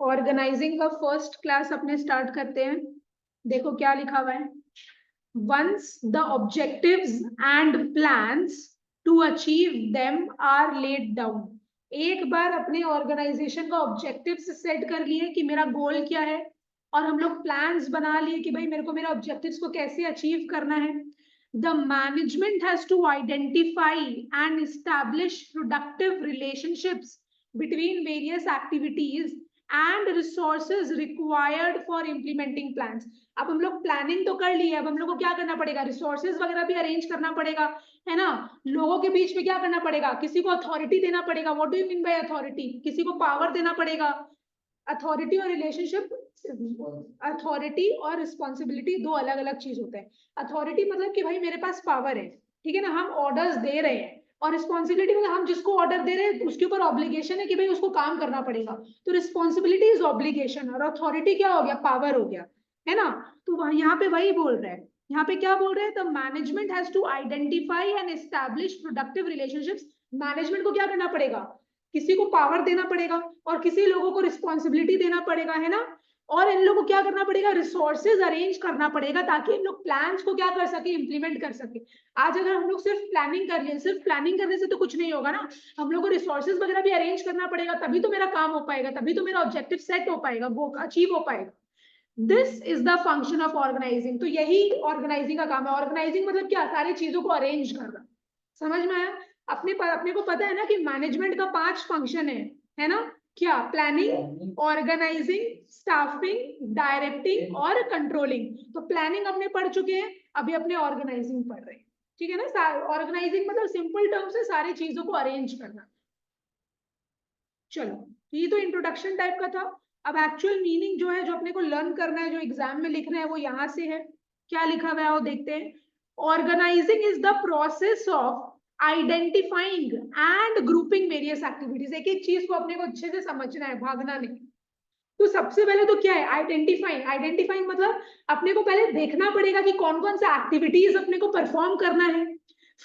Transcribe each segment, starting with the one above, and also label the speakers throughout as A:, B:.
A: Organising का first class अपने start करते हैं। देखो क्या लिखा हुआ है, once the objectives and plans to achieve them are laid down. एक बार अपने ऑर्गेनाइजेशन का ऑब्जेक्टिव्स सेट कर लिए कि मेरा गोल क्या है, और हम लोग प्लान्स बना लिए कि भाई मेरे को मेरे ऑब्जेक्टिव्स को कैसे अचीव करना है। The management has to identify and establish productive relationships between various activities and resources required for implementing plans। अब हम लोग प्लानिंग तो कर ली है, अब हम लोग को क्या करना पड़ेगा, रिसोर्सेज वगैरह भी अरेंज करना पड़ेगा, है ना। लोगों के बीच में क्या करना पड़ेगा, किसी को अथॉरिटी देना पड़ेगा। What do you mean by authority? किसी को पावर देना पड़ेगा। अथॉरिटी और रिलेशनशिप, अथॉरिटी और रिस्पॉन्सिबिलिटी दो अलग अलग चीज होते हैं। अथॉरिटी मतलब कि भाई मेरे पास पावर है, ठीक है ना, हम ऑर्डर्स दे रहे हैं। और रिस्पॉन्सिबिलिटी मतलब हम जिसको ऑर्डर दे रहे हैं उसके ऊपर ऑब्लिगेशन है कि भाई उसको काम करना पड़ेगा। तो रिस्पॉन्सिबिलिटी इज ऑब्लिगेशन, और अथॉरिटी क्या हो गया, पावर हो गया, है ना। तो यहाँ पे वही बोल रहे हैं, यहाँ पे क्या बोल रहे हैं, the management has to identify and establish productive relationships. Management को क्या करना पड़ेगा, किसी को पावर देना पड़ेगा और किसी लोगों को रिस्पॉन्सिबिलिटी देना पड़ेगा, है ना। और इन लोगों को क्या करना पड़ेगा, रिसोर्सेज अरेंज करना पड़ेगा ताकि इन लोग प्लान्स को क्या कर सके, इंप्लीमेंट कर सके। आज अगर हम लोग सिर्फ प्लानिंग कर लिए, सिर्फ प्लानिंग करने से तो कुछ नहीं होगा ना, हम लोग को रिसोर्सेज वगैरह भी अरेंज करना पड़ेगा, तभी तो मेरा काम हो पाएगा, तभी तो मेरा ऑब्जेक्टिव सेट हो पाएगा, वो अचीव हो पाएगा। This is the function of organising. तो यही ऑर्गेनाइजिंग का काम है। ऑर्गेनाइजिंग मतलब क्या, सारी चीजों को अरेंज करना। समझ में आया? अपने को पता है ना कि मैनेजमेंट का 5 फंक्शन है ना। क्या? प्लानिंग, ऑर्गेनाइजिंग, स्टाफिंग, डायरेक्टिंग और कंट्रोलिंग। तो प्लानिंग अपने पढ़ चुके हैं, अभी अपने ऑर्गेनाइजिंग पढ़ रहे हैं, ठीक है ना। ऑर्गेनाइजिंग मतलब सिंपल टर्म से सारी चीजों को अरेंज करना। चलो, ये तो इंट्रोडक्शन टाइप का था। अब एक्चुअल मीनिंग जो है, जो अपने को लर्न करना है, जो एग्जाम में लिखना है, वो यहाँ से है। क्या लिखा हुआ है वो देखते हैं। Organising is the process of identifying and grouping various activities. एक एक चीज को अपने को अच्छे से समझना है, भागना नहीं। तो सबसे पहले तो क्या है, आइडेंटिफाइंग। आइडेंटिफाइंग मतलब अपने को पहले देखना पड़ेगा कि कौन कौन सा एक्टिविटीज अपने को परफॉर्म करना है।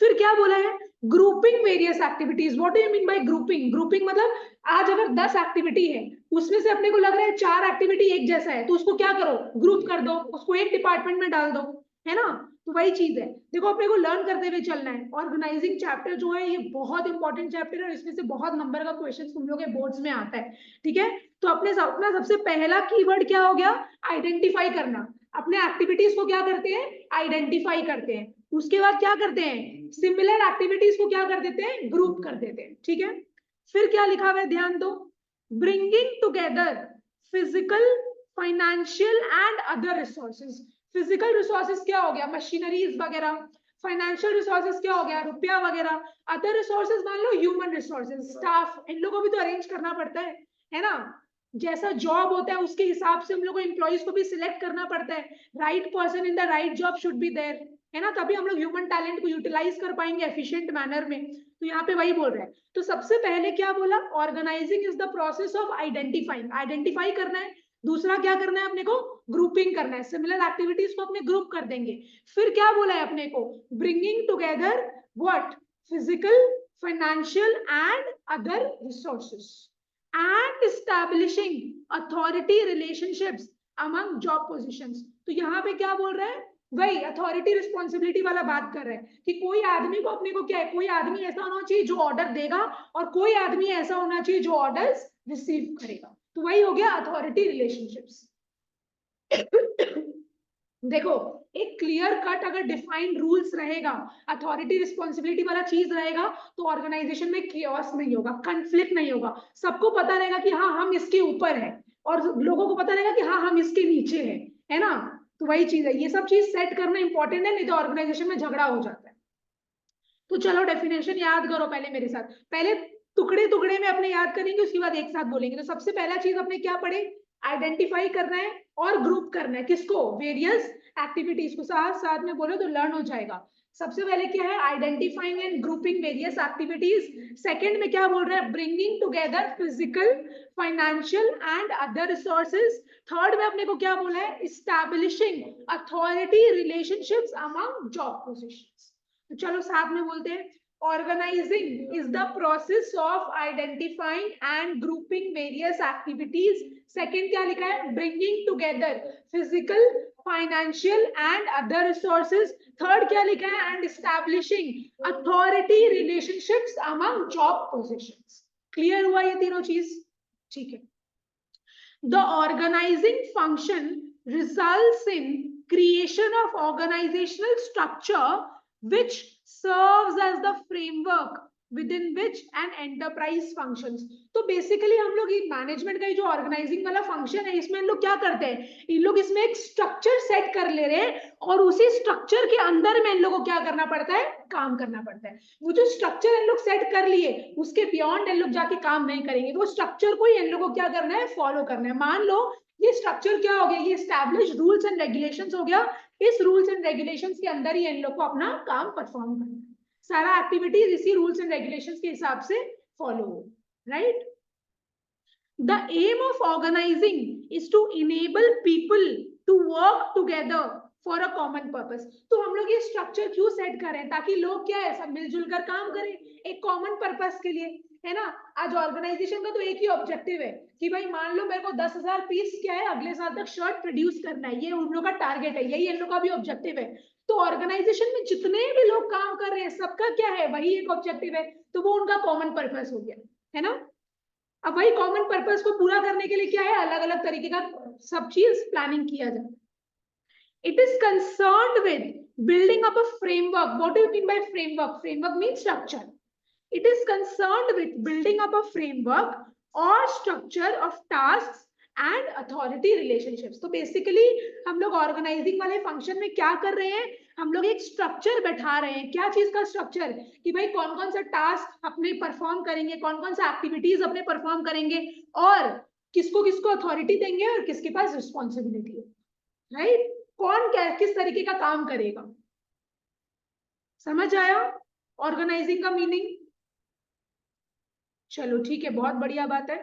A: फिर क्या बोला है, grouping various activities. What do you mean bye grouping? Grouping मतलब आज अगर 10 एक्टिविटी है, उसमें से अपने को लग रहा है 4 एक्टिविटी एक जैसा है, तो उसको क्या करो, ग्रुप कर दो, उसको एक डिपार्टमेंट में डाल दो, है ना। तो वही चीज है। देखो अपने को लर्न करते हुए चलना है। ऑर्गेनाइजिंग चैप्टर जो है ये बहुत इंपॉर्टेंट चैप्टर है, इसमें से बहुत नंबर का क्वेश्चन तुम लोग के बोर्ड्स में आता है, ठीक है। तो अपना सबसे पहला कीवर्ड क्या हो गया, आइडेंटिफाई करना। अपने एक्टिविटीज को क्या करते हैं, आइडेंटिफाई करते हैं। उसके बाद क्या करते हैं, सिमिलर एक्टिविटीज को क्या कर देते हैं, ग्रुप कर देते हैं, ठीक है। फिर क्या लिखा हुआ है, ध्यान दो, bringing together physical, financial and other resources. Physical resources क्या हो गया, मशीनरीज वगैरह। फाइनेंशियल रिसोर्सेज क्या हो गया, रुपया वगैरह। अदर रिसोर्सेज मान लो ह्यूमन रिसोर्सेज, स्टाफ, इन लोगों को भी तो अरेंज करना पड़ता है ना। जैसा जॉब होता है उसके हिसाब से हम लोग को एम्प्लॉइज को भी सिलेक्ट करना पड़ता है। Right person in the right job should be there, है ना, तभी हम लोग ह्यूमन टैलेंट को यूटिलाइज कर पाएंगे एफिशिएंट मैनर में। तो यहाँ पे वही बोल रहे हैं। तो सबसे पहले क्या बोला, organising is the process of identifying. Identify करना है। दूसरा क्या करना है अपने को, ग्रुपिंग करना है, सिमिलर एक्टिविटीज को अपने ग्रुप कर देंगे। फिर क्या बोला है अपने को, bringing together what, physical, financial and other resources and establishing authority relationships among job positions। तो यहाँ पे क्या बोल रहे हैं, वही अथॉरिटी रिस्पॉन्सिबिलिटी वाला बात कर रहे हैं कि कोई आदमी को अपने को क्या है, कोई आदमी ऐसा होना चाहिए जो ऑर्डर देगा, और कोई आदमी ऐसा होना चाहिए जो ऑर्डर्स रिसीव करेगा। तो वही हो गया अथॉरिटी रिलेशनशिप्स। देखो, एक क्लियर कट अगर डिफाइंड रूल्स रहेगा, अथॉरिटी रिस्पॉन्सिबिलिटी वाला चीज रहेगा, तो ऑर्गेनाइजेशन में केओस नहीं होगा, कंफ्लिक्ट नहीं होगा। सबको पता रहेगा कि हाँ हम इसके ऊपर है, और लोगों को पता रहेगा कि हाँ हम इसके नीचे है ना। तो वही चीज है, ये सब चीज सेट करना इंपॉर्टेंट है, नहीं तो ऑर्गेनाइजेशन में झगड़ा हो जाता है। तो चलो डेफिनेशन याद करो पहले मेरे साथ। पहले टुकड़े टुकड़े में अपने याद करेंगे, उसके बाद एक साथ बोलेंगे। तो सबसे पहला चीज अपने क्या पढ़े, आइडेंटिफाई करना है और ग्रुप करना है। किसको, वेरियस एक्टिविटीज को। साथ साथ में बोलो तो लर्न हो जाएगा। सबसे पहले क्या है, identifying and grouping various activities. Second में क्या बोल रहा है, bringing together physical, financial and other resources. Third में अपने को क्या बोला है, establishing authority relationships among job positions. तो चलो साथ में बोलते हैं, Organizing is the process of identifying and grouping various activities. Second क्या लिखा है? Bringing together physical, financial and other resources. Third क्या लिखा है? And establishing authority relationships among job positions. Clear हुआ ये तीनों चीज? ठीक है. The organizing function results in creation of organizational structure which serves as the framework within which an enterprise functions. तो बेसिकली हम लोग ये मैनेजमेंट का जो ऑर्गेनाइजिंग वाला फंक्शन है इसमें इन लोग क्या करते हैं, इन लोग इसमें एक स्ट्रक्चर सेट कर ले रहे हैं और उसी स्ट्रक्चर के अंदर में इन लोगों को क्या करना पड़ता है, काम करना पड़ता है. वो जो स्ट्रक्चर इन लोग सेट कर लिए उसके बियॉन्ड इन लोग जाके काम नहीं करेंगे, वो स्ट्रक्चर को ही इन लोगों को क्या करना है, फॉलो करना है. मान लो ये स्ट्रक्चर क्या हो गया, ये एस्टैब्लिश रूल्स एंड रेगुलेशंस हो गया. इस रूल्स एंड रेगुलेशंस के अंदर ही इन लोग को अपना काम परफॉर्म करना है. सारा एक्टिविटीज इसी रूल्स एंड रेगुलेशंस के हिसाब से फॉलो हो, right. The aim of organising is to enable people to work together for a common purpose. तो हम लोग ये स्ट्रक्चर क्यों सेट करें, ताकि लोग क्या है, सब मिलजुल कर काम करें एक कॉमन पर्पस के लिए, है ना. आज ऑर्गेनाइजेशन का तो एक ही ऑब्जेक्टिव है कि भाई मान लो मेरे को 10,000 पीस क्या है अगले साल तक शर्ट प्रोड्यूस करना है, ये उन लोग का टारगेट है, यही इन लोग का भी ऑब्जेक्टिव है. तो ऑर्गेनाइजेशन में जितने भी लोग काम कर रहे हैं सबका क्या है, वही एक ऑब्जेक्टिव है, तो वो उनका कॉमन पर्पस हो गया, है ना. अब वही कॉमन पर्पस को पूरा करने के लिए क्या है, अलग अलग तरीके का सब चीज प्लानिंग किया जाता है. It is concerned with building up a framework. What do you mean by framework? Framework means structure. It is concerned with building up a framework or structure of tasks and authority relationships. तो basically हम लोग organizing वाले function में क्या कर रहे हैं, हम लोग एक structure बैठा रहे हैं. क्या चीज का structure, कि भाई कौन कौन सा task अपने perform करेंगे, कौन कौन सा activities अपने perform करेंगे और किसको किसको authority देंगे और किसके पास responsibility है, right? कौन क्या किस तरीके का काम करेगा. समझ आया ऑर्गेनाइजिंग का मीनिंग? चलो ठीक है, बहुत बढ़िया बात है.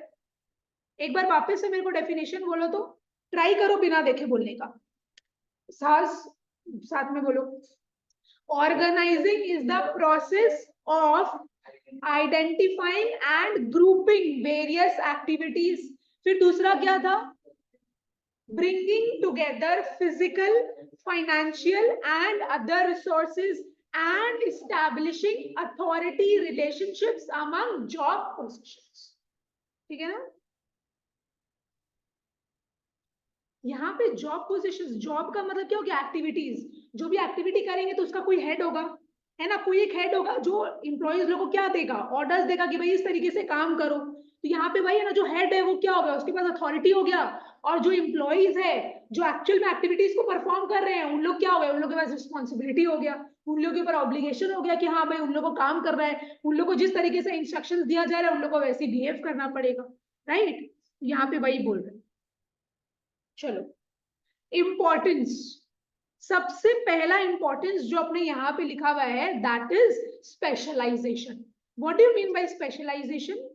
A: एक बार वापस से मेरे को डेफिनेशन बोलो, तो ट्राई करो बिना देखे बोलने का. साथ में बोलो. Organising is the process of identifying and grouping various activities. फिर दूसरा क्या था, bringing together physical, financial and other resources and establishing authority relationships among job positions. ठीक है ना. यहाँ पे जॉब पोजीशंस, जॉब का मतलब क्या हो गया, एक्टिविटीज. जो भी एक्टिविटी करेंगे तो उसका कोई हेड होगा, है ना. कोई एक हेड होगा जो एम्प्लॉइज लोगों को क्या देगा, ऑर्डर्स देगा कि भाई इस तरीके से काम करो. तो यहाँ पे भाई है ना, जो हेड है वो क्या हो गया, उसके पास अथॉरिटी हो गया. और जो एम्प्लॉइज है जो एक्चुअल में एक्टिविटीज को परफॉर्म कर रहे हैं उन लोग क्या हो गए, उन लोग के पास रिस्पॉन्सिबिलिटी हो गया, उन लोगों के ऊपर ऑब्लिगेशन हो गया कि हाँ भाई उन लोग को काम कर रहा है, उन लोग को जिस तरीके से इंस्ट्रक्शंस दिया जा रहा है उन लोग को वैसे बिहेव करना पड़ेगा, राइट. यहाँ पे वही बोल रहे हैं. चलो, इंपॉर्टेंस. सबसे पहला इंपॉर्टेंस जो अपने यहाँ पे लिखा हुआ है that is specialisation. What do you mean by specialisation?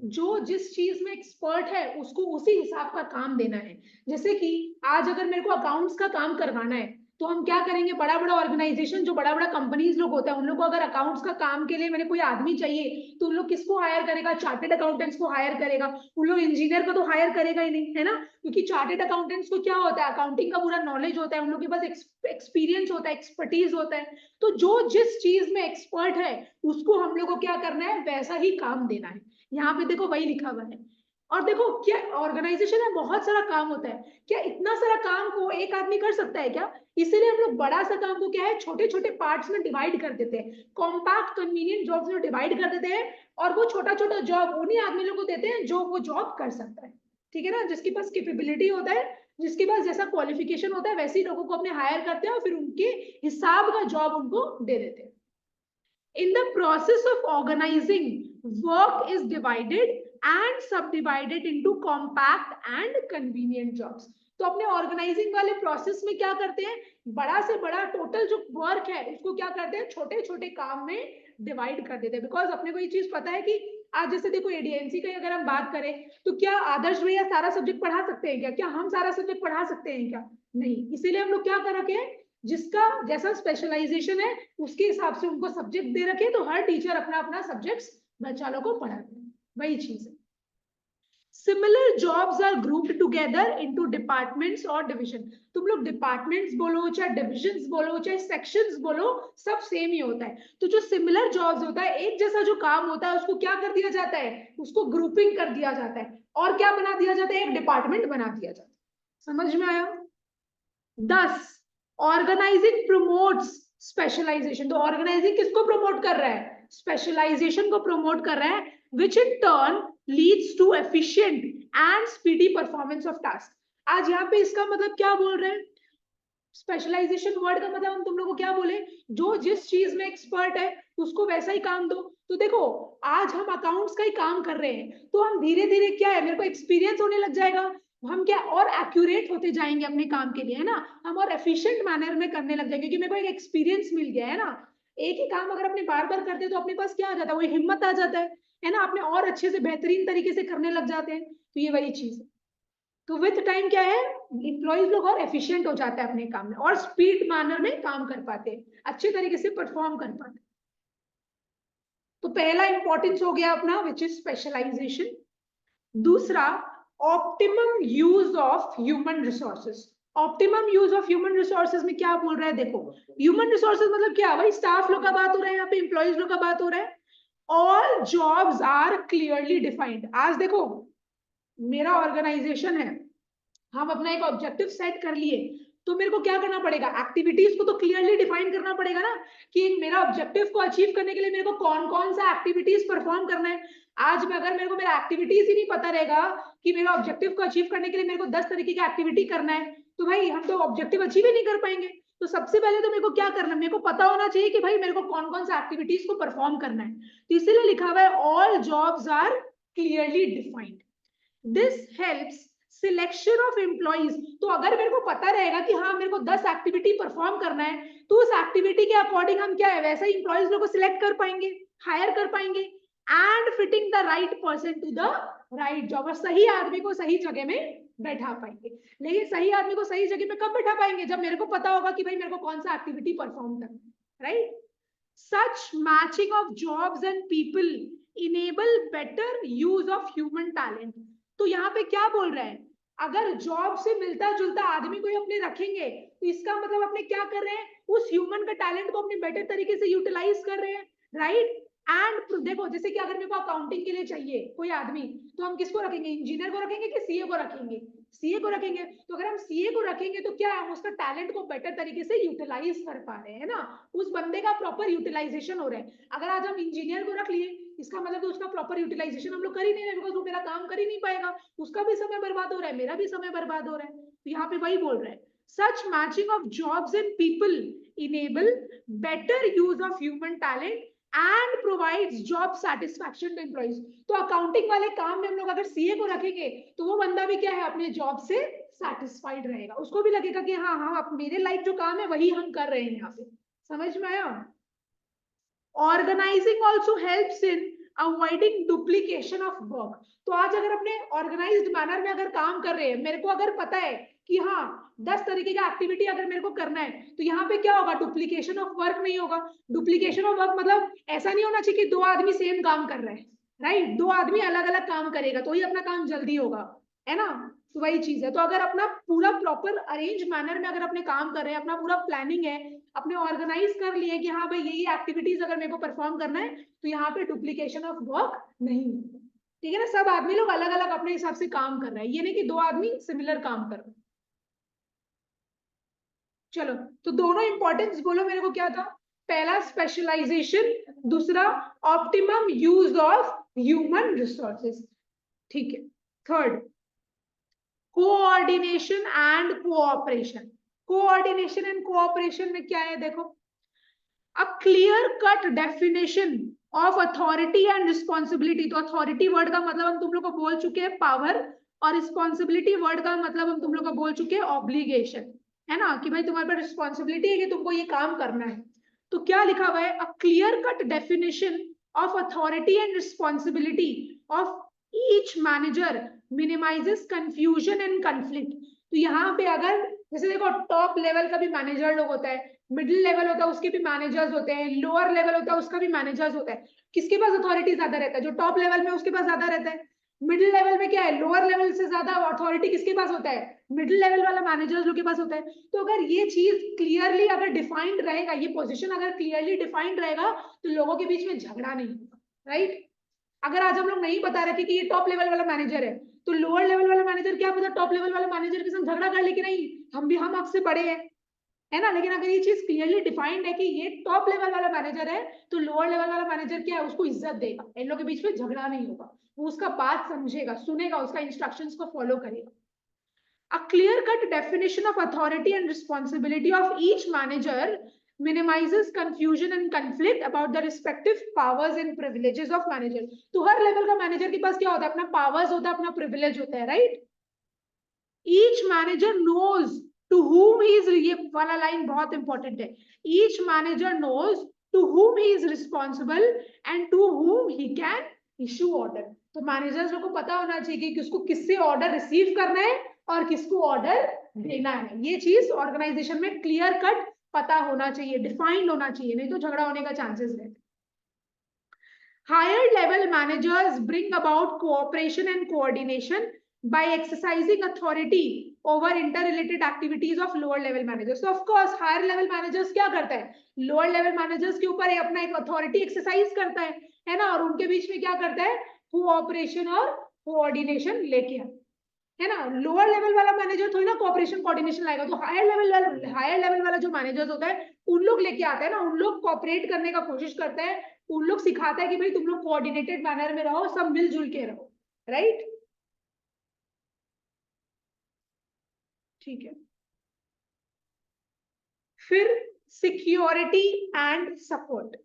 A: जो जिस चीज में एक्सपर्ट है उसको उसी हिसाब का काम देना है. जैसे कि आज अगर मेरे को अकाउंट्स का काम करवाना है तो हम क्या करेंगे, बड़ा बड़ा ऑर्गेनाइजेशन जो बड़ा बड़ा कंपनीज लोग होता है उन लोग को अगर अकाउंट्स का काम के लिए मैंने कोई आदमी चाहिए तो उन लोग किसको हायर करेगा, चार्टेड अकाउंटेंट्स को हायर करेगा. उन लोग इंजीनियर को तो हायर करेगा ही नहीं, है ना. क्योंकि चार्टेड अकाउंटेंट्स को क्या होता है, अकाउंटिंग का पूरा नॉलेज होता है, उन लोग के पास एक्सपीरियंस होता है, एक्सपर्टीज होता है. तो जो जिस चीज में एक्सपर्ट है उसको हम लोग को क्या करना है, वैसा ही काम देना है. यहाँ पे देखो वही लिखा हुआ है. और देखो क्या ऑर्गेनाइजेशन में बहुत सारा काम होता है, क्या इतना सारा काम को एक आदमी कर सकता है क्या? इसीलिए हम लोग बड़ा सा काम को क्या है छोटे छोटे पार्ट्स में डिवाइड कर देते हैं, कॉम्पैक्ट कन्वीनियंट जॉब्स में डिवाइड कर देते हैं और वो छोटा छोटा जॉब उन्हीं आदमी लोगों को देते हैं जो वो जॉब कर सकता है. ठीक है ना. जिसके पास कैपेबिलिटी होता है, जिसके पास जैसा क्वालिफिकेशन होता है वैसे ही लोगों को अपने हायर करते हैं और फिर उनके हिसाब का जॉब उनको दे देते हैं. In the process of organizing, work is divided and subdivided into compact and convenient jobs. तो अपने ऑर्गेनाइजिंग वाले प्रोसेस में क्या करते हैं, बड़ा से बड़ा टोटल जो वर्क है उसको क्या करते हैं छोटे छोटे काम में डिवाइड कर देते हैं. बिकॉज अपने को ये चीज पता है कि आज जैसे देखो एडीएमसी की अगर हम बात करें तो क्या आदर्श भैया सारा सब्जेक्ट पढ़ा सकते हैं क्या? क्या हम सारा सब्जेक्ट पढ़ा सकते हैं क्या? नहीं. इसीलिए हम लोग क्या कर रखे हैं, जिसका जैसा स्पेशलाइजेशन है उसके हिसाब से उनको सब्जेक्ट दे रखे, तो हर टीचर अपना अपना सब्जेक्ट्स बच्चा लोग को पढ़ाते हैं, वही चीज है। Similar jobs are grouped together into departments or division. तुम लोग डिपार्टमेंट्स बोलो, चाहे डिविजन्स बोलो, चाहे सेक्शंस बोलो, सब सेम ही होता है। तो जो सिमिलर जॉब्स होता है, एक जैसा जो काम होता है, उसको क्या कर दिया जाता है, उसको ग्रुपिंग कर दिया जाता है, और क्या बना दिया जाता है, एक डिपार्टमेंट बना दिया जाता है। समझ में आया? 10, ऑर्गेनाइजिंग प्रमोट्स स्पेशलाइजेशन। तो ऑर्गेनाइजिंग किसको प्रमोट कर रहा है, स्पेशलाइजेशन को प्रमोट कर रहा है, which in turn leads to efficient and speedy performance of task. आज यहाँ पे इसका मतलब क्या बोल रहे हैं, स्पेशलाइजेशन वर्ड का मतलब हम तुम लोगों को क्या बोले, जो जिस चीज में एक्सपर्ट है उसको वैसा ही काम दो। तो देखो आज हम अकाउंट्स का ही काम कर रहे हैं, तो हम धीरे धीरे क्या है, मेरे को एक्सपीरियंस होने लग जाएगा, हम क्या और एक्यूरेट होते जाएंगे अपने काम के लिए, है ना, हम और एफिशिएंट मैनर में करने लग जाएंगे, क्योंकि मेरे को एक एक्सपीरियंस मिल गया है ना। एक ही काम अगर अपने बार बार करते हैं तो अपने पास क्या आ जाता है, वो हिम्मत आ जाता है ना, अपने और अच्छे से बेहतरीन तरीके से करने लग जाते हैं। तो ये वही चीज है। तो विथ टाइम क्या है, इम्प्लॉइज लोग और एफिशिएंट हो जाते हैं अपने काम में, और स्पीड मैनर में काम कर पाते हैं, अच्छे तरीके से परफॉर्म कर पाते हैं। तो पहला इंपॉर्टेंस हो गया अपना, विच इज स्पेशलाइजेशन। दूसरा, optimum use of human resources. Optimum use of human resources में क्या बोल रहा है, देखो ह्यूमन रिसोर्सेज मतलब क्या, वही स्टाफ लोग का बात हो रहा है, यहाँ पे एम्प्लॉइज लोग का बात हो रहा है। All jobs are clearly defined. आज देखो मेरा ऑर्गेनाइजेशन है, हम अपना एक ऑब्जेक्टिव सेट कर लिए, तो मेरे को क्या करना पड़ेगा, एक्टिविटीज को तो क्लियरली डिफाइन करना पड़ेगा ना, कि मेरा ऑब्जेक्टिव को अचीव करने के लिए मेरे को कौन कौन सा एक्टिविटीज परफॉर्म करना है। आज में अगर मेरे को मेरा एक्टिविटीज ही नहीं पता रहेगा कि मेरा ऑब्जेक्टिव को अचीव करने के लिए मेरे को 10 तरीके की एक्टिविटी करना है, तो भाई हम तो ऑब्जेक्टिव अचीव ही नहीं कर पाएंगे। तो सबसे पहले तो मेरे को क्या करना है, मेरे को पता होना चाहिए कि भाई मेरे को कौन कौन सा एक्टिविटीज को परफॉर्म करना है। तो इसीलिए लिखा हुआ है all jobs are clearly defined. This helps selection of employees. तो अगर मेरे को पता रहेगा कि हाँ मेरे को 10 एक्टिविटी परफॉर्म करना है, तो उस एक्टिविटी के अकॉर्डिंग हम क्या है, वैसा ही एम्प्लॉइज लोग को सिलेक्ट कर पाएंगे, हायर कर पाएंगे, and fitting the right person to the right job. और सही आदमी को सही जगह में बैठा पाएंगे। लेकिन सही आदमी को सही जगह में कब बैठा पाएंगे, जब मेरे को पता होगा कि भाई मेरे को कौन सा एक्टिविटी परफॉर्म करना है, right. Such matching of jobs and people enable better use of human talent. तो यहाँ पे क्या बोल रहे हैं, अगर जॉब से मिलता जुलता आदमी को ही अपने रखेंगे, तो इसका मतलब अपने क्या कर रहे हैं, उस ह्यूमन का टैलेंट को अपने बेटर तरीके से यूटिलाइज कर रहे हैं, राइट। एंड देखो जैसे कि अगर मेरे को अकाउंटिंग के लिए चाहिए कोई आदमी, तो हम किसको रखेंगे, इंजीनियर को रखेंगे कि सीए को रखेंगे, सीए को रखेंगे। तो अगर हम सीए को रखेंगे तो क्या हम उसका टैलेंट को बेटर तरीके से यूटिलाइज कर पा रहे हैं ना, उस बंदे का प्रॉपर यूटिलाइजेशन हो रहा है। अगर आज हम इंजीनियर को रख लिए, इसका मतलब तो उसका प्रॉपर यूटिलाइजेशन हम लोग कर ही नहीं रहे, बिकॉज वो मेरा काम कर ही नहीं पाएगा, उसका भी समय बर्बाद हो रहा है, मेरा भी समय बर्बाद हो रहा है। तो यहाँ पे वही बोल रहा है, such matching of jobs and people enable better use of human talent and provides job satisfaction to employees. तो अकाउंटिंग वाले काम में हम लोग अगर सीए को रखेंगे, तो वो बंदा भी क्या है, अपने जॉब से सेटिस्फाइड रहेगा, उसको भी लगेगा कि हाँ हाँ मेरे लाइक जो काम है वही हम कर रहे हैं यहाँ पे। समझ में आया? Organising also helps in avoiding duplication of work. तो आज अगर अपने ऑर्गेनाइज्ड मैनर में अगर काम कर रहे हैं, मेरे को अगर पता है कि हाँ 10 तरीके का एक्टिविटी अगर मेरे को करना है, तो यहाँ पे क्या होगा, डुप्लीकेशन ऑफ वर्क नहीं होगा। डुप्लीकेशन ऑफ वर्क मतलब ऐसा नहीं होना चाहिए कि 2 आदमी सेम काम कर रहे हैं, राइट, 2 आदमी अलग अलग काम करेगा तो ही अपना काम जल्दी होगा, है ना। तो वही चीज है। तो अगर अपना पूरा प्रॉपर अरेंज मैनर में अगर अपने काम कर रहे हैं, अपना पूरा प्लानिंग है, अपने ऑर्गेनाइज कर लिए कि हाँ भाई ये एक्टिविटीज अगर मेरे को परफॉर्म करना है, तो यहाँ पे डुप्लीकेशन ऑफ वर्क नहीं है, ठीक है ना। सब आदमी लोग अलग अलग अपने हिसाब से काम कर रहे हैं, ये नहीं कि 2 आदमी सिमिलर काम कर रहे हैं। चलो, तो दोनों इंपॉर्टेंस बोलो मेरे को क्या था, पहला स्पेशलाइजेशन, दूसरा optimum use of human resources, ठीक है। Third, coordination and cooperation. Coordination and cooperation में क्या है, देखो a clear cut definition of authority and responsibility. तो अथॉरिटी वर्ड का मतलब हम तुम लोग को बोल चुके हैं पावर, और रिस्पॉन्सिबिलिटी वर्ड का मतलब हम तुम लोग को बोल चुके हैं ऑब्लिगेशन, है ना, कि भाई तुम्हारे पास रिस्पॉन्सिबिलिटी है कि तुमको ये काम करना है। तो क्या लिखा हुआ है, a clear cut definition of authority and responsibility of each manager minimises confusion and conflict. तो यहाँ पे अगर जैसे देखो टॉप लेवल का भी मैनेजर लोग होता है, मिडिल लेवल होता है उसके भी मैनेजर्स होते हैं, लोअर लेवल होता है उसका भी मैनेजर्स होता है। किसके पास अथॉरिटी ज्यादा रहता है? जो टॉप लेवल में उसके पास ज्यादा रहता है। मिडिल लेवल में क्या है, लोअर लेवल से ज्यादा अथॉरिटी किसके पास होता है? मिडिल लेवल वाला मैनेजर्स लोग के पास होता है। तो अगर ये चीज क्लियरली अगर डिफाइंड रहेगा, ये पोजीशन अगर क्लियरली डिफाइंड रहेगा, तो लोगों के बीच में झगड़ा नहीं होगा, राइट। अगर आज हम लोग नहीं बता रहे कि ये टॉप लेवल वाला मैनेजर है, तो लोअर लेवल वाला मैनेजर क्या पता टॉप लेवल वाला मैनेजर के साथ झगड़ा कर ले कि नहीं, हम आपसे बड़े हैं, है ना। लेकिन अगर ये चीज क्लियरली डिफाइंड है कि ये टॉप लेवल वाला मैनेजर है, तो लोअर लेवल वाला मैनेजर क्या है, उसको इज्जत देगा, इन लोगों के बीच में झगड़ा नहीं होगा, वो उसका बात समझेगा, सुनेगा, उसका इंस्ट्रक्शंस को फॉलो करेगा। A clear-cut definition of authority and responsibility of each manager minimizes confusion and conflict about the respective powers and privileges of manager. तो हर लेवल का मैनेजर के पास क्या होता है, अपना पावर्स होता है, अपना प्रिविलेज होता है, right. Each manager knows to whom he is, ये वाला लाइन बहुत इंपॉर्टेंट है, each manager knows to whom he is responsible and to whom he can issue order. तो मैनेजर्स को पता होना चाहिए कि उसको किससे ऑर्डर रिसीव करना है और किसको ऑर्डर देना है। ये चीज ऑर्गेनाइजेशन में क्लियर कट पता होना चाहिए, डिफाइंड होना चाहिए, नहीं तो झगड़ा होने का चांसेस रहते। Higher level managers bring about cooperation and coordination by exercising authority over interrelated activities of lower level managers. So of course higher level managers क्या करता है, lower level managers के ऊपर अपना एक authority exercise करता है ना, और उनके बीच में क्या करता है, कोऑपरेशन और कोऑर्डिनेशन लेके आता है ना। लोअर लेवल वाला मैनेजर थोड़ी ना कोऑपरेशन कोऑर्डिनेशन लाएगा, तो हायर लेवल वाला जो मैनेजर्स होता है उन लोग लेके आते हैं ना, उन लोग कोऑपरेट करने का कोशिश करते हैं, उन लोग सिखाता है कि भाई तुम लोग कोऑर्डिनेटेड मैनर में रहो, सब मिलजुल के रहो, राइट। ठीक है, फिर सिक्योरिटी एंड सपोर्ट।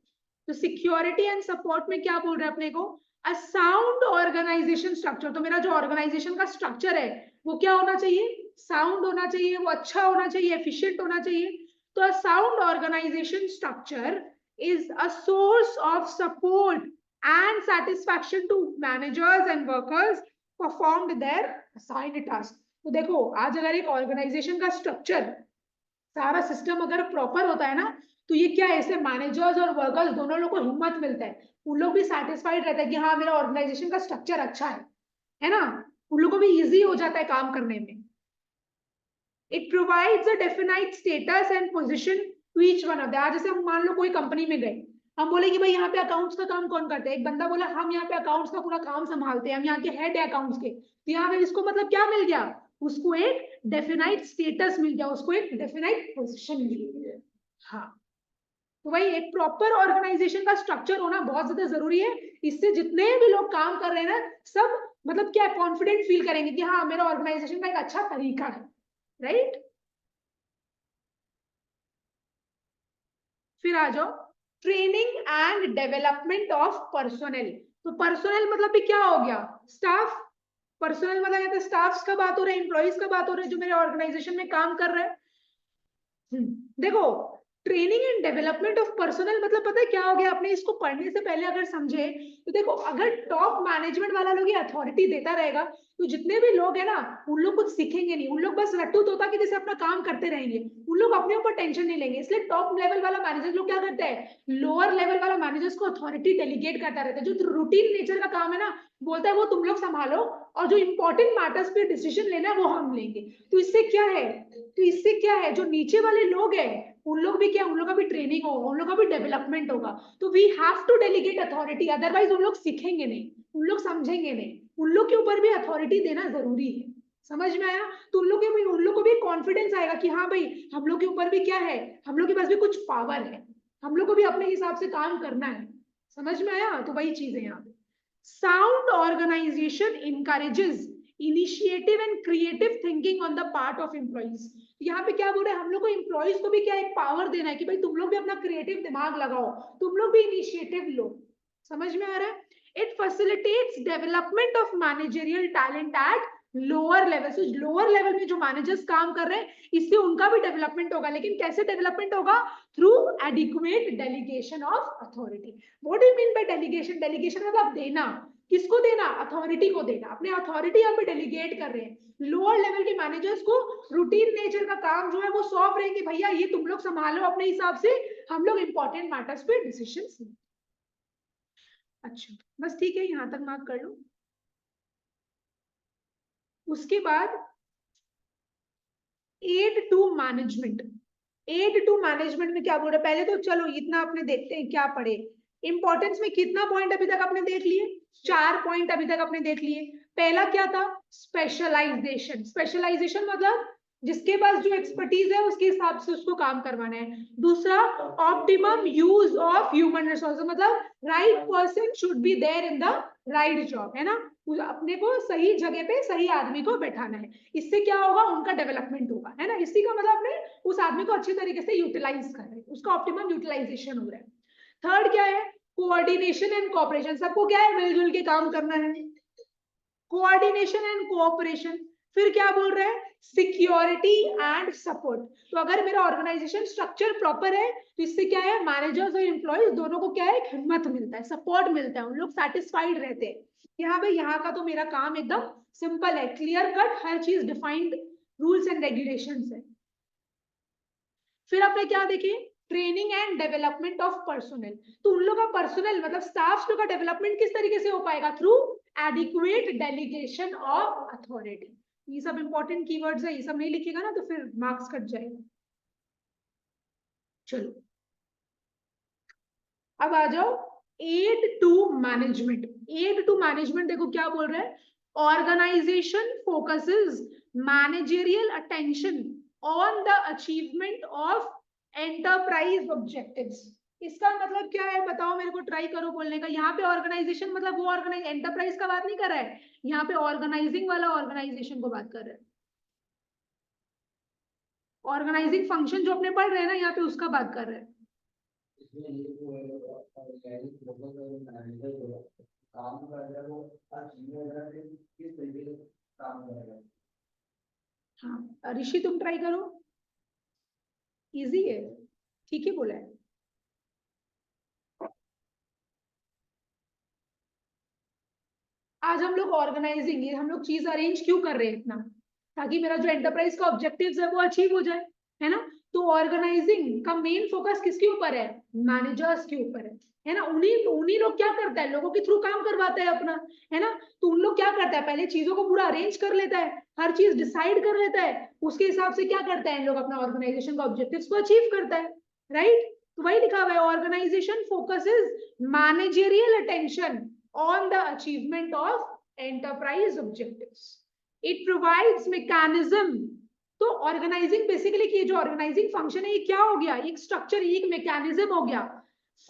A: तो सिक्योरिटी एंड सपोर्ट में क्या बोल रहे हैं अपने को, अ साउंड ऑर्गेनाइजेशन स्ट्रक्चर। तो मेरा जो ऑर्गेनाइजेशन का स्ट्रक्चर है वो क्या होना चाहिए, साउंड होना चाहिए, वो अच्छा होना चाहिए, एफिशिएंट होना चाहिए। तो a sound organisation structure is a source of support and satisfaction to managers and workers performed their assigned task. तो देखो आज अगर एक ऑर्गेनाइजेशन का स्ट्रक्चर, सारा सिस्टम अगर प्रॉपर होता है ना, तो ये क्या है, इससे मैनेजर्स और वर्कर्स दोनों लोग को हिम्मत मिलता है, उन लोग भी सेटिस्फाइड रहता है कि हाँ मेरा ऑर्गेनाइजेशन का स्ट्रक्चर अच्छा है ना, उन लोगों को भी इजी हो जाता है काम करने में। It provides a definite status and position to each one of the. आज जैसे हम मान लो कोई कंपनी में गए, हम बोले कि भाई यहाँ पे अकाउंट्स का काम कौन करते हैं, एक बंदा बोला हम यहाँ पे अकाउंट्स का पूरा काम संभालते हैं, हम यहाँ के हेड है अकाउंट्स के, तो यहाँ पे इसको मतलब क्या मिल गया, उसको एक डेफिनाइट स्टेटस मिल गया, उसको एक डेफिनाइट पोजीशन मिल गया। हाँ, तो भाई एक प्रॉपर ऑर्गेनाइजेशन का स्ट्रक्चर होना बहुत ज्यादा जरूरी है, इससे जितने भी लोग काम कर रहे हैं ना, सब मतलब क्या कॉन्फिडेंट फील करेंगे कि हाँ मेरा ऑर्गेनाइजेशन का एक अच्छा तरीका है, राइट। फिर आ जाओ training and development of personnel. तो पर्सोनल मतलब भी क्या हो गया, स्टाफ। पर्सोनल मतलब यहाँ पे स्टाफ्स का बात हो रहा है, एम्प्लॉइज का बात हो रहा है जो मेरे ऑर्गेनाइजेशन में काम कर रहे हैं। देखो training and development of personal मतलब पता है क्या हो गया, आपने इसको पढ़ने से पहले अगर समझे तो देखो अगर टॉप मैनेजमेंट वाला लोग ये अथॉरिटी देता रहेगा, तो जितने भी लोग है ना उन लोग कुछ सीखेंगे नहीं, उन लोग बस रट्टू तोता की जैसे अपना काम करते रहेंगे, उन लोग अपने ऊपर टेंशन नहीं लेंगे। इसलिए टॉप लेवल वाला मैनेजर लोग क्या करते हैं, लोअर लेवल वाला मैनेजर्स को अथॉरिटी डेलीगेट करता रहता है, जो रूटीन नेचर का काम है ना बोलता है वो तुम लोग संभालो, और जो इंपॉर्टेंट मैटर्स पे डिसीजन लेना है वो हम लेंगे। तो इससे क्या है, जो नीचे वाले लोग हैं उन लोग भी क्या, उन लोग का भी ट्रेनिंग होगा, उन लोग का भी डेवलपमेंट होगा। तो we have to delegate authority, otherwise उन लोग सीखेंगे नहीं, उन लोग समझेंगे नहीं, उन लोग के ऊपर भी अथॉरिटी देना जरूरी है। समझ में आया, तो उन लोग को भी कॉन्फिडेंस आएगा कि हाँ भाई हम लोग के ऊपर भी क्या है, हम लोग के पास भी कुछ पावर है, हम लोग को भी अपने हिसाब से काम करना है। समझ में आया, तो वही चीज है यहाँ पे। Sound organisation encourages initiative and creative thinking on the part of employees. यहाँ पे क्या बोल रहे हैं, हम लोग को एम्प्लॉइज को भी क्या एक पावर देना है कि भाई तुम लोग भी अपना क्रिएटिव दिमाग लगाओ, तुम लोग भी इनिशिएटिव लो। समझ में आ रहा है। It facilitates development of managerial talent at lower level. So lower level में जो मैनेजर्स काम कर रहे हैं इससे उनका भी डेवलपमेंट होगा, लेकिन कैसे डेवलपमेंट होगा, through adequate delegation of authority. What do you mean bye delegation, delegation मतलब देना। किसको देना? अथॉरिटी को देना। अपने अथॉरिटी यहाँ पे डेलीगेट कर रहे हैं। लोअर लेवल के मैनेजर्स को रूटीन नेचर का काम जो है वो सौंप रहे हैं कि भैया ये तुम लोग संभालो अपने हिसाब से, हम लोग इंपॉर्टेंट मैटर्स पे डिसीजंस लें। अच्छा बस ठीक है, यहां तक मार्क कर लो। उसके बाद aid to management. Aid to management में क्या बोल रहे हैं? पहले तो चलो इतना अपने देखते हैं क्या पढ़े। इंपॉर्टेंस में कितना पॉइंट अभी तक आपने देख लिए? 4 पॉइंट अभी तक आपने देख लिए। पहला क्या था? स्पेशलाइजेशन। स्पेशलाइजेशन मतलब जिसके पास जो एक्सपर्टीज है उसके हिसाब से उसको काम करवाना है। दूसरा, optimum use of human resources, मतलब right person should be there in the right job, है ना? अपने को सही जगह पे सही आदमी को बैठाना है। इससे क्या होगा? उनका डेवलपमेंट होगा, है ना? इसी का मतलब अपने उस आदमी को अच्छी तरीके से यूटिलाइज कर रहे हैं, उसका ऑप्टिमम यूटिलाइजेशन हो रहा है। थर्ड क्या है? Coordination and cooperation. सबको क्या है? मिलजुल के काम करना है, कोऑर्डिनेशन एंड कोऑपरेशन। फिर क्या बोल रहे हैं? Security and support. तो अगर मेरा ऑर्गेनाइजेशन स्ट्रक्चर प्रॉपर है तो इससे क्या है? मैनेजर्स और एम्प्लॉइज दोनों को क्या है? एक हिम्मत मिलता है, सपोर्ट मिलता है, उन लोग सेटिस्फाइड रहते हैं। यहाँ पे यहाँ का तो मेरा काम एकदम सिंपल है, क्लियर कट, हर चीज डिफाइंड, रूल्स एंड रेगुलेशंस है। फिर आपने क्या देखे? Training and development of personal. तो उन लोग का पर्सनल मतलब स्टाफ का डेवलपमेंट किस तरीके से हो पाएगा? Through adequate delegation of authority. ये सब इंपॉर्टेंट कीवर्ड्स है, ये सब नहीं लिखेगा ना तो फिर मार्क्स कट जाएगा। चलो अब आ जाओ aid to management. Aid to management देखो क्या बोल रहा है? Organisation focuses managerial attention on the achievement of enterprise objectives. इसका मतलब क्या है बताओ मेरे को, ट्राई करो बोलने का। यहाँ पे ऑर्गेनाइजेशन मतलब वो ऑर्गेनाइज एंटरप्राइज का बात नहीं कर रहा है, यहाँ पे ऑर्गेनाइजिंग वाला ऑर्गेनाइजेशन को बात कर रहा है। ऑर्गेनाइजिंग फंक्शन जो अपने पढ़ रहे हैं ना, यहाँ पे उसका बात कर रहे हैं। हाँ ऋषि तुम ट्राई करो, इजी है, ठीक है बोला है। आज हम लोग ऑर्गेनाइजिंग, ये हम लोग चीज अरेंज क्यों कर रहे हैं इतना? ताकि मेरा जो एंटरप्राइज का ऑब्जेक्टिव्स है वो अचीव हो जाए, है ना? तो ऑर्गेनाइजिंग का मेन फोकस किसके ऊपर है? मैनेजर्स के ऊपर है ना? उन्हीं उन्हीं लोग क्या करता है? लोगों के थ्रू काम करवाता है अपना, है ना? तो उन लोग क्या करता है? पहले चीजों को पूरा अरेंज कर लेता है, हर चीज डिसाइड कर लेता है, उसके हिसाब से क्या करता है? इन लोग अपना ऑर्गेनाइजेशन का ऑब्जेक्टिव्स को अचीव करता है, राइट? तो वही लिखा हुआ है, organisation focuses managerial attention on the achievement of enterprise objectives. It provides mechanism. तो ऑर्गेनाइजिंग बेसिकली की जो ऑर्गेनाइजिंग फंक्शन है ये क्या हो गया? एक स्ट्रक्चर, एक मैकेनिज्म हो गया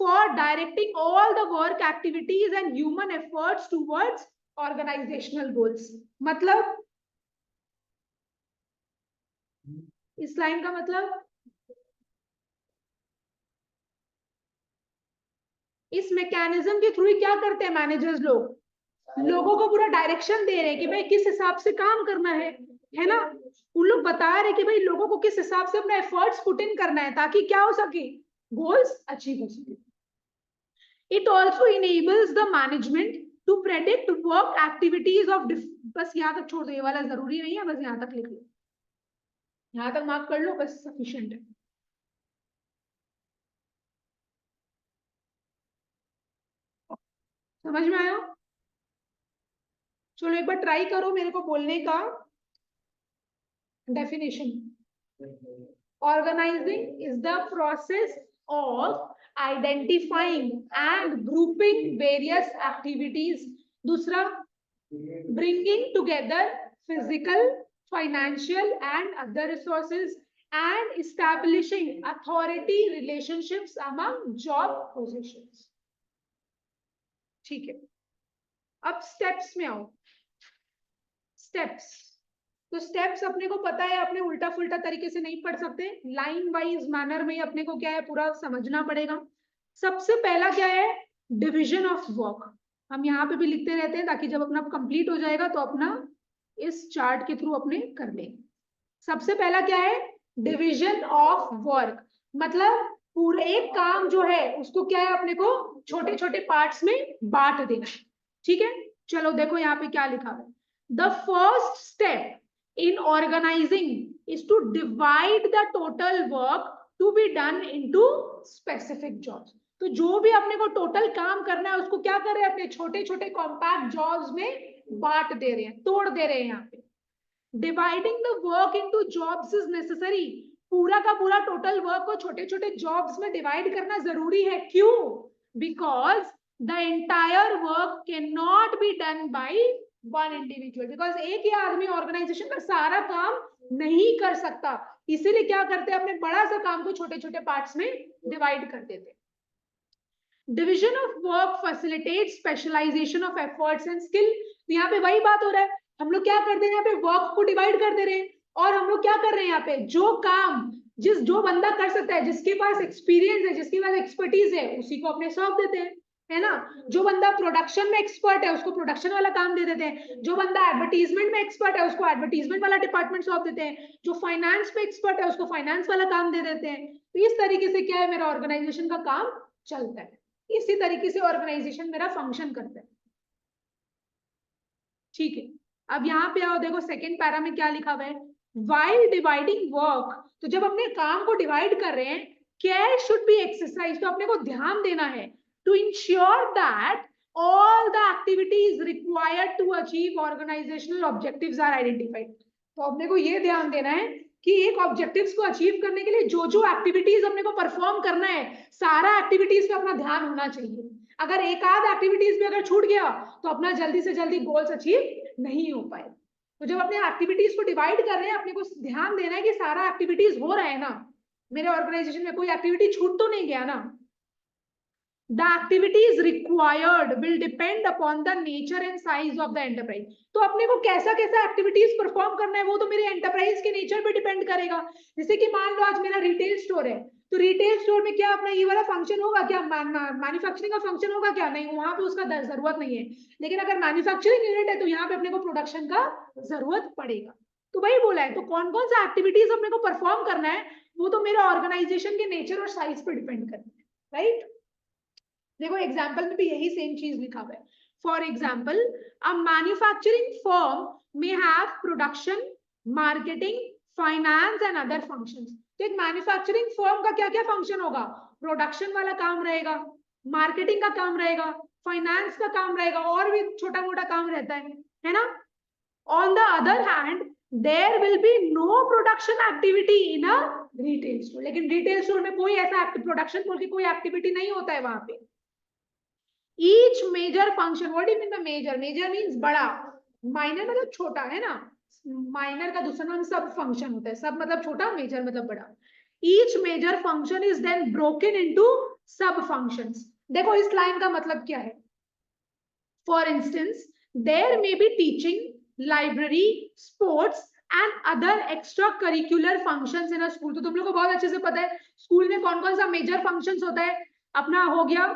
A: for directing all the work activities and human efforts towards organisational goals. मतलब इस लाइन का मतलब, इस मैकेनिज्म के थ्रू क्या करते हैं मैनेजर्स? लोगों को पूरा डायरेक्शन दे रहे हैं कि भाई किस हिसाब से काम करना है ना? उन लोग बता रहे कि भाई लोगों को किस हिसाब से अपना एफर्ट्स पुट इन करना है ताकि क्या हो सके? गोल्स अचीव हो सके। It also enables the management to predict work activities of, बस यहाँ तक छोड़ दो, ये वाला जरूरी नहीं है, बस यहाँ तक लिख लो, यहाँ तक मार्क कर लो, बस सफिशिएंट है। समझ में आया? चलो एक बार ट्राई करो मेरे को बोलने का definition. Organizing is the process of identifying and grouping various activities. दूसरा, bringing together physical, financial and other resources and establishing authority relationships among job positions. ठीक है, अब स्टेप्स में आओ। स्टेप्स, तो स्टेप्स अपने को पता है, अपने उल्टा फुल्टा तरीके से नहीं पढ़ सकते, लाइन वाइज मैनर में अपने को क्या है पूरा समझना पड़ेगा। सबसे पहला क्या है? Division of work. हम यहाँ पे भी लिखते रहते हैं ताकि जब अपना कंप्लीट हो जाएगा तो अपना इस चार्ट के थ्रू अपने कर लेंगे। सबसे पहला क्या है? डिवीजन ऑफ वर्क, मतलब पूरे एक काम जो है उसको क्या है अपने को छोटे छोटे पार्ट्स में बांट देना, ठीक है, चलो देखो यहाँ पे क्या लिखा है। The first step in organizing is to divide the total work to be done into specific jobs. तो जो भी अपने को टोटल काम करना है उसको क्या कर रहे हैं, अपने छोटे छोटे कॉम्पैक्ट जॉब्स में बांट दे रहे हैं, तोड़ दे रहे हैं। यहाँ पे dividing the work into jobs is necessary, पूरा का पूरा टोटल वर्क को छोटे छोटे जॉब्स में डिवाइड करना जरूरी है। क्यों? Because the entire work can not be done by one individual, because एक ही आदमी ऑर्गेनाइजेशन का सारा काम नहीं कर सकता, इसीलिए क्या करते हैं, अपने बड़ा सा काम को छोटे छोटे पार्ट्स में डिवाइड कर देते हैं। Division of work facilitate specialization of efforts and skill. तो यहाँ पे वही बात हो रहा है, हम लोग क्या करते हैं, यहाँ पे वर्क को डिवाइड कर दे रहे हैं, और हम लोग क्या कर रहे हैं, यहाँ पे जो काम जो बंदा कर सकता है, जिसके पास एक्सपीरियंस है, जिसके पास एक्सपर्टीज है, उसी को अपने सौंप देते हैं, है ना। जो बंदा प्रोडक्शन में एक्सपर्ट है उसको प्रोडक्शन वाला काम दे देते हैं, जो बंदा एडवर्टीजमेंट में एक्सपर्ट है उसको एडवर्टीजमेंट वाला डिपार्टमेंट सौंप देते हैं, जो फाइनेंस में एक्सपर्ट है उसको फाइनेंस वाला काम दे देते हैं। तो इस तरीके से क्या है, मेरा ऑर्गेनाइजेशन का काम चलता है, इसी तरीके से ऑर्गेनाइजेशन मेरा फंक्शन करता है। ठीक है, अब यहाँ पे आओ, देखो सेकेंड पैरा में क्या लिखा हुआ है, while dividing work, तो जब अपने काम को डिवाइड कर रहे हैं, care should be exercised, तो अपने को ध्यान देना है, to ensure that all the activities required to achieve organizational objectives are identified। तो अपने को ये ध्यान देना है कि एक ऑब्जेक्टिव्स को अचीव करने के लिए जो जो एक्टिविटीज अपने को परफॉर्म करना है, सारा एक्टिविटीज पे अपना ध्यान होना चाहिए। अगर एक आध एक्टिविटीज में अगर छूट गया तो अपना जल्दी से जल्दी गोल्स अचीव नहीं हो पाए। तो जब अपने एक्टिविटीज को डिवाइड कर रहे हैं, अपने को ध्यान देना है कि सारा एक्टिविटीज हो रहा है ना, मेरे ऑर्गेनाइजेशन में कोई एक्टिविटी छूट तो नहीं गया ना। The activities required will depend upon the nature and size of the enterprise। तो अपने को कैसा कैसा एक्टिविटीज परफॉर्म करना है वो तो मेरे एंटरप्राइज के नेचर पे डिपेंड करेगा। जैसे कि मान लो आज मेरा रिटेल स्टोर है, तो रिटेल स्टोर में क्या अपना ये वाला फंक्शन होगा क्या, मैन्युफैक्चरिंग का फंक्शन होगा क्या, नहीं, वहां पे उसका जरूरत नहीं है। लेकिन अगर मैन्युफैक्चरिंग यूनिट है तो यहाँ पे अपने को प्रोडक्शन का जरूरत पड़ेगा। तो वही बोला है, तो कौन कौन सा एक्टिविटीज अपने को परफॉर्म करना है वो तो मेरे ऑर्गेनाइजेशन के नेचर और साइज पे डिपेंड करता है, राइट। देखो एग्जाम्पल में भी यही सेम चीज लिखा हुआ है। For example, a manufacturing firm may have production, marketing, finance and other functions. तो एक मैन्युफैक्चरिंग फर्म का क्या क्या फंक्शन होगा, प्रोडक्शन वाला काम रहेगा, मार्केटिंग का काम रहेगा, फाइनेंस का काम रहेगा, और भी छोटा मोटा काम रहता है ना। On the other hand there will be no production activity in a retail store. लेकिन रिटेल स्टोर में कोई ऐसा प्रोडक्शन बोल के कोई एक्टिविटी नहीं होता है वहां पे। Each major function, what do you mean by major? Major means बड़ा, minor मतलब छोटा, है ना। माइनर का दूसरा नाम सब फंक्शन होता है, सब मतलब छोटा, मेजर मतलब बड़ा। Each major function is then broken into sub functions। देखो इस लाइन का मतलब क्या है। For instance, there may be teaching, library, sports and other extracurricular functions in a school। तो तुम लोग को बहुत अच्छे से पता है स्कूल में कौन कौन सा मेजर फंक्शंस होता है। अपना हो गया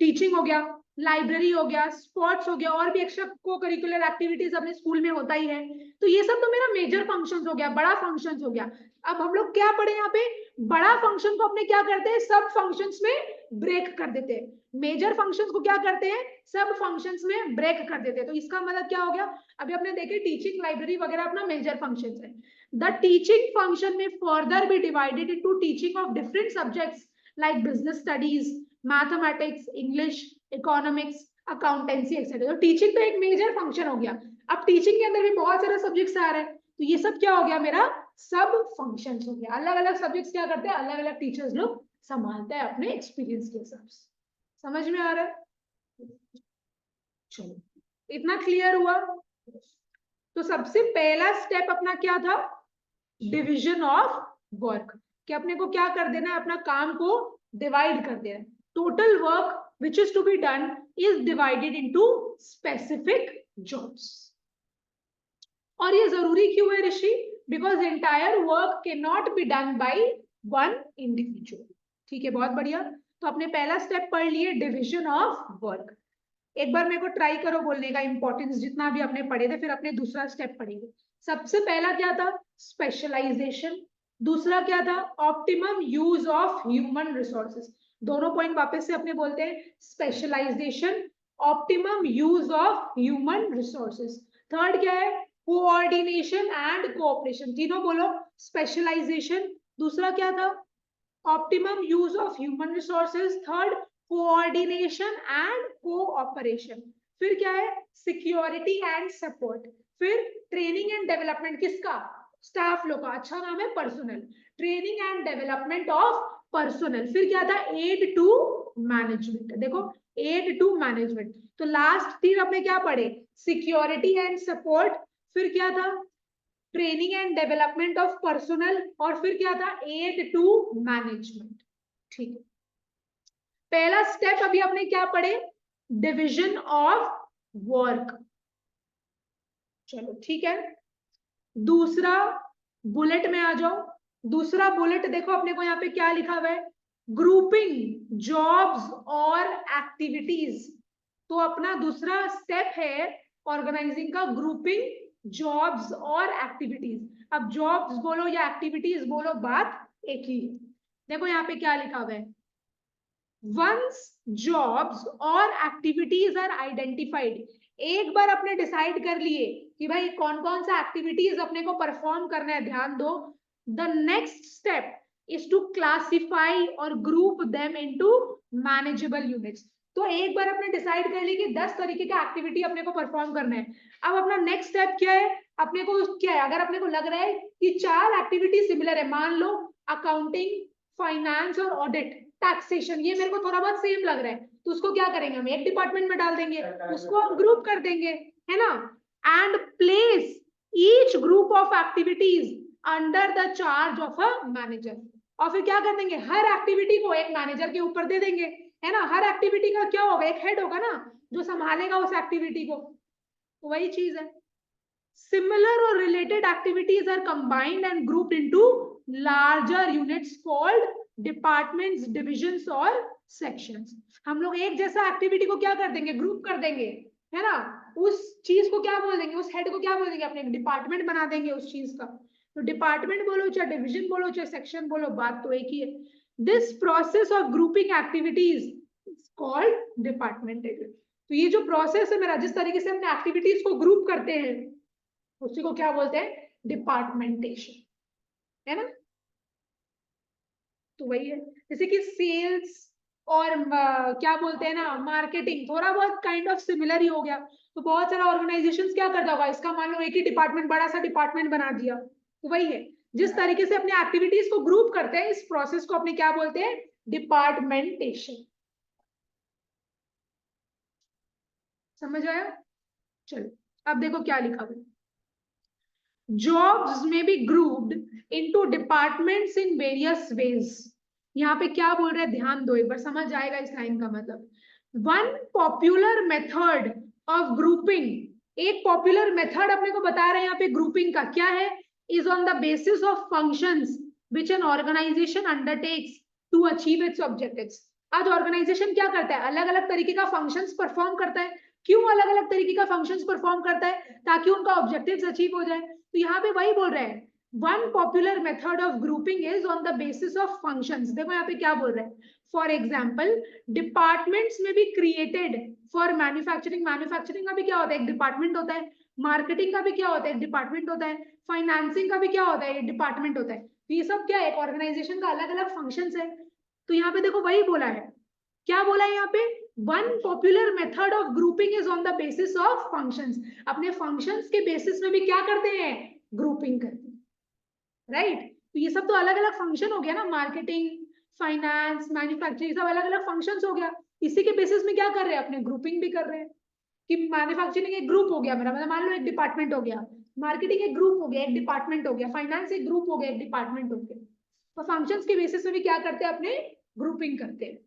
A: टीचिंग, हो गया लाइब्रेरी, हो गया स्पोर्ट्स, हो गया, और भी एक्स्ट्रा को करिकुलर एक्टिविटीज अपने स्कूल में होता ही है। तो ये सब तो मेरा मेजर फंक्शंस हो गया, बड़ा फंक्शंस हो गया। अब हम लोग क्या पढ़े यहाँ पे, बड़ा फंक्शन को अपने क्या करते हैं, सब फंक्शंस में ब्रेक कर देते हैं। मेजर फंक्शंस को क्या करते हैं, सब फंक्शंस में ब्रेक कर देते हैं। तो इसका मतलब क्या हो गया, अभी अपने देखे टीचिंग, लाइब्रेरी वगैरह अपना मेजर फंक्शंस है। द टीचिंग फंक्शन में further be divided into teaching of different subjects like business studies, mathematics, English, economics, accountancy etcetera. तो टीचिंग तो एक मेजर फंक्शन हो गया। अब टीचिंग के अंदर भी बहुत सारे सब्जेक्ट्स आ रहे हैं, तो ये सब क्या हो गया, मेरा सब फंक्शंस हो गया। अलग अलग सब्जेक्ट्स क्या करते हैं, अलग अलग टीचर्स लोग संभालते हैं अपने एक्सपीरियंस के हिसाब से। समझ में आ रहा है? चलो, इतना क्लियर हुआ। तो सबसे पहला स्टेप अपना क्या था, डिविजन ऑफ वर्क, कि अपने को क्या कर देना है, अपना काम को डिवाइड कर देना है। Total work which is to be done is divided into specific jobs। और ये जरूरी क्यों है ऋषि, because entire work cannot be done by one individual। ठीक है, बहुत बढ़िया। तो अपने पहला स्टेप पढ़ लिए, डिविजन ऑफ वर्क। एक बार मेरे को ट्राई करो बोलने का, इंपॉर्टेंस जितना भी अपने पढ़े थे, फिर अपने दूसरा स्टेप पढ़ेंगे। सबसे पहला क्या था, स्पेशलाइजेशन। दूसरा क्या था, optimum use of human resources. दोनों पॉइंट वापस से अपने बोलते हैं, specialization optimum use of human resources. Third क्या है? Coordination and cooperation. तीनों बोलो। स्पेशलाइजेशन, दूसरा क्या था? Optimum use of human resources, third coordination and cooperation, फिर क्या है? सिक्योरिटी एंड सपोर्ट, फिर ट्रेनिंग एंड डेवलपमेंट किसका? स्टाफ लोग का। अच्छा नाम है personnel. Training and development of personnel, फिर क्या था? Aid to management. देखो, एड टू मैनेजमेंट। तो लास्ट तीन अपने क्या पढ़े? सिक्योरिटी एंड सपोर्ट, फिर क्या था? Training and development of personnel, और फिर क्या था? Aid to management. ठीक है, पहला स्टेप अभी आपने क्या पढ़े? Division of work. चलो ठीक है, दूसरा बुलेट में आ जाओ। दूसरा बुलेट देखो अपने को यहाँ पे क्या लिखा हुआ है? ग्रुपिंग जॉब्स और एक्टिविटीज। तो अपना दूसरा स्टेप है ऑर्गेनाइजिंग का, ग्रुपिंग जॉब्स और एक्टिविटीज। अब जॉब्स बोलो या एक्टिविटीज बोलो, बात एक ही है। देखो यहाँ पे क्या लिखा हुआ है? Once jobs और activities are identified, एक बार अपने डिसाइड कर लिए कि भाई कौन कौन सा एक्टिविटीज अपने को परफॉर्म करना है, ध्यान दो। The next step is to classify और group them into manageable units. तो एक बार अपने डिसाइड कर ली कि 10 तरीके का एक्टिविटी अपने को परफॉर्म करना है। अब अपना नेक्स्ट स्टेप क्या है? अपने को क्या है? अगर अपने को लग रहा है कि 4 एक्टिविटी सिमिलर है, मान लो अकाउंटिंग, फाइनेंस और ऑडिट, टैक्सेशन, ये मेरे को थोड़ा बहुत सेम लग रहा है, तो उसको क्या करेंगे? हम एक डिपार्टमेंट में डाल देंगे, उसको हम ग्रुप कर देंगे, है ना? And place each group of activities under the charge of a manager. और फिर क्या कर देंगे? हर एक्टिविटी को एक मैनेजर के ऊपर दे देंगे, है ना? हर एक्टिविटी का क्या होगा? एक हेड होगा ना, जो संभालेगा उस एक्टिविटी को। तो वही चीज है। सिमिलर और related activities are combined and grouped into larger units called departments, divisions और सेक्शंस। हम लोग एक जैसा एक्टिविटी को क्या कर देंगे? ग्रुप कर देंगे, है ना? उस चीज को क्या बोल देंगे? उस हेड को क्या बोल देंगे? अपने डिपार्टमेंट बना देंगे उस चीज का। तो डिपार्टमेंट बोलो चाहे डिविजन बोलो चाहे सेक्शन बोलो, बात तो एक ही है। This process of grouping activities called departmentation. तो ये जो प्रोसेस है मेरा, जिस तरीके से हमने एक्टिविटीज को ग्रुप करते हैं, उसी को क्या बोलते हैं? डिपार्टमेंटेशन, है ना? तो वही है, जैसे कि सेल्स और क्या बोलते हैं ना, मार्केटिंग, थोड़ा बहुत काइंड ऑफ सिमिलर ही हो गया। तो बहुत सारा ऑर्गेनाइजेशंस क्या करता होगा, इसका मान लो एक ही डिपार्टमेंट, बड़ा सा डिपार्टमेंट बना दिया। तो वही है, जिस तरीके से अपने एक्टिविटीज को ग्रुप करते हैं, इस प्रोसेस को अपने क्या बोलते हैं? डिपार्टमेंटेशन। समझ आया? चलो अब देखो क्या लिखा हुआ है। जॉब्स में be grouped into departments in various ways. यहाँ पे क्या बोल रहे हैं? ध्यान दो, एक बार समझ जाएगा इस लाइन का मतलब। One popular method of grouping, एक पॉपुलर मेथड अपने को बता रहे हैं यहाँ पे ग्रुपिंग का, क्या है? Is on the basis of functions which an organization undertakes to achieve its objectives. आज ऑर्गेनाइजेशन क्या करता है? अलग अलग तरीके का फंक्शंस परफॉर्म करता है। क्यों अलग अलग तरीके का फंक्शंस परफॉर्म करता है? ताकि उनका ऑब्जेक्टिव्स अचीव हो जाए। तो यहाँ पे वही बोल रहे हैं, one popular method of grouping is on the basis of functions. देखो यहाँ पे क्या बोल रहे हैं, फॉर एग्जाम्पल डिपार्टमेंट्स में भी क्रिएटेड फॉर मैन्युफैक्चरिंग, मैन्युफैक्चरिंग का भी क्या होता है? एक डिपार्टमेंट होता है। मार्केटिंग का भी क्या होता है? एक डिपार्टमेंट होता है। फाइनेंसिंग का भी क्या होता है? एक डिपार्टमेंट होता है। तो ये सब क्या है? एक ऑर्गेनाइजेशन का अलग अलग फंक्शंस है। तो यहाँ पे देखो वही बोला है, क्या बोला है यहाँ पे? One popular method of grouping is on the basis of functions. अपने फंक्शंस के बेसिस में भी क्या करते हैं? ग्रुपिंग करते हैं, राइट? तो ये सब तो अलग अलग फंक्शन हो गया ना, मार्केटिंग, फाइनेंस, मैन्युफैक्चरिंग, सब अलग अलग फंक्शंस हो गया। इसी के बेसिस में क्या कर रहे हैं? अपने ग्रुपिंग भी कर रहे हैं। कि मैन्युफैक्चरिंग एक ग्रुप हो गया मेरा, मतलब मान लो एक डिपार्टमेंट हो गया, मार्केटिंग एक ग्रुप हो गया, एक डिपार्टमेंट हो गया, फाइनेंस एक ग्रुप हो गया, एक डिपार्टमेंट हो गया। तो फंक्शंस के बेसिस में भी क्या करते हैं? अपने ग्रुपिंग करते हैं।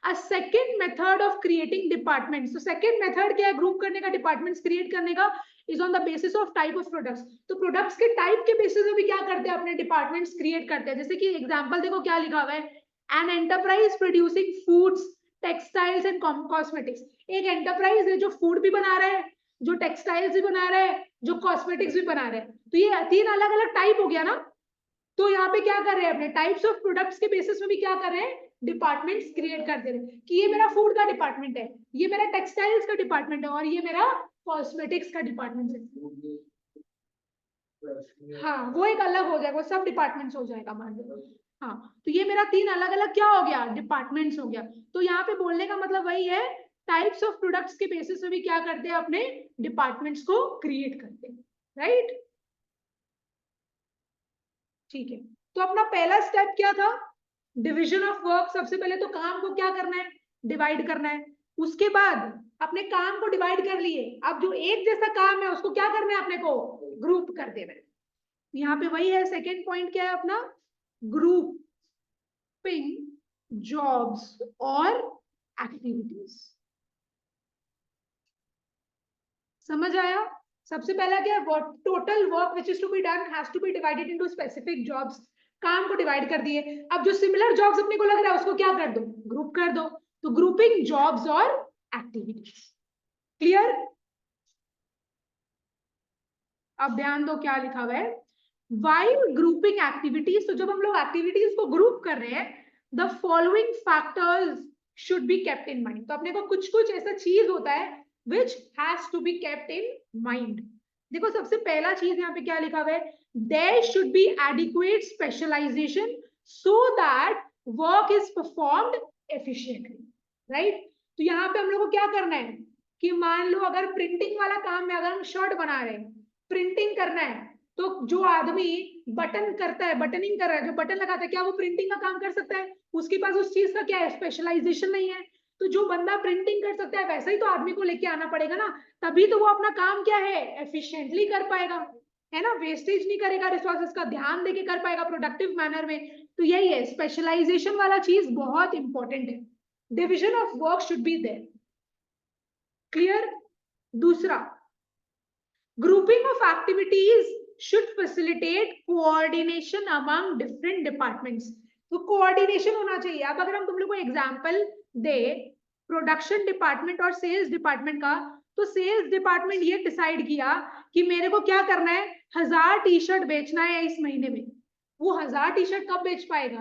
A: A second method of creating departments, तो second method क्या है ग्रुप करने का, डिपार्टमेंट्स क्रिएट करने का? is on the basis of type of products। तो प्रोडक्ट्स के टाइप के बेसिस में भी क्या करते हैं? अपने डिपार्टमेंट्स क्रिएट करते हैं। जैसे कि एग्जांपल देखो क्या लिखा हुआ है, an enterprise producing foods, textiles and cosmetics. एक एंटरप्राइज है जो फूड भी बना रहा है, जो टेक्सटाइल्स भी बना रहा है, जो कॉस्मेटिक्स भी बना रहा है। तो ये 3 अलग अलग टाइप हो गया ना। तो यहाँ पे क्या कर रहे हैं? अपने टाइप्स ऑफ प्रोडक्ट्स के बेसिस में भी क्या कर रहे हैं? डिपार्टमेंट्स क्रिएट कर दे रहे हैं कि ये मेरा फूड का डिपार्टमेंट है, ये मेरा टेक्सटाइल्स का डिपार्टमेंट है और ये मेरा कॉस्मेटिक्स का डिपार्टमेंट है। हाँ, वो एक अलग हो जाएगा, वो सब डिपार्टमेंट्स हो जाएगा मान लो। हाँ, तो ये मेरा 3 अलग अलग क्या हो गया, डिपार्टमेंट्स हो गया। तो यहाँ पे बोलने का मतलब वही है, टाइप्स ऑफ प्रोडक्ट्स के बेसिस पे भी क्या करते हैं, अपने डिपार्टमेंट्स को क्रिएट करते हैं, राइट। ठीक है, तो अपना पहला स्टेप क्या था, डिविजन ऑफ वर्क। सबसे पहले तो काम को क्या करना है, डिवाइड करना है। उसके बाद अपने काम को डिवाइड कर लिए, अब जो एक जैसा काम है उसको क्या करना है, अपने को ग्रुप कर देना है। यहाँ पे वही है, सेकेंड पॉइंट क्या है अपना, ग्रुपिंग जॉब्स और एक्टिविटीज। समझ आया। सबसे पहला क्या है, total work which is to be done has to be divided into specific jobs. काम को डिवाइड कर दिए, अब जो सिमिलर जॉब्स अपने को लग रहा है उसको क्या कर दो, ग्रुप कर दो। तो ग्रुपिंग जॉब्स और एक्टिविटीज। क्लियर। अब ध्यान दो क्या लिखा हुआ है, while grouping activities। तो जब हम लोग एक्टिविटीज को ग्रुप कर रहे हैं, the following factors should be kept in mind। तो अपने को कुछ कुछ ऐसा चीज होता है which has to be kept in mind। देखो सबसे पहला चीज यहाँ पे क्या लिखा हुआ है, there should be adequate specialization so that work is performed efficiently, right। तो यहाँ पे हम लोग को क्या करना है कि मान लो अगर प्रिंटिंग वाला काम है, अगर हम शर्ट बना रहे हैं, प्रिंटिंग करना है, तो जो आदमी बटन करता है, बटनिंग कर रहा है, जो बटन लगाता है, क्या वो प्रिंटिंग का काम कर सकता है, उसके पास उस चीज का क्या है, स्पेशलाइजेशन नहीं है। तो जो बंदा प्रिंटिंग कर सकता है वैसा ही तो आदमी को लेके आना पड़ेगा ना, तभी तो वो अपना काम क्या है, एफिशिएंटली कर पाएगा, है ना, वेस्टेज नहीं करेगा, रिसोर्सेज का ध्यान देके कर पाएगा प्रोडक्टिव मैनर में। तो यही है, स्पेशलाइजेशन वाला चीज बहुत इंपॉर्टेंट है। Division of work should be there. Clear. दूसरा, grouping of activities should facilitate coordination among different departments। तो कोऑर्डिनेशन होना चाहिए। अब अगर हम तुम लोग को एग्जांपल दे प्रोडक्शन डिपार्टमेंट और सेल्स डिपार्टमेंट का, तो सेल्स डिपार्टमेंट ये डिसाइड किया कि मेरे को क्या करना है, 1000 टी शर्ट बेचना है इस महीने में। वो 1000 टी शर्ट कब बेच पाएगा,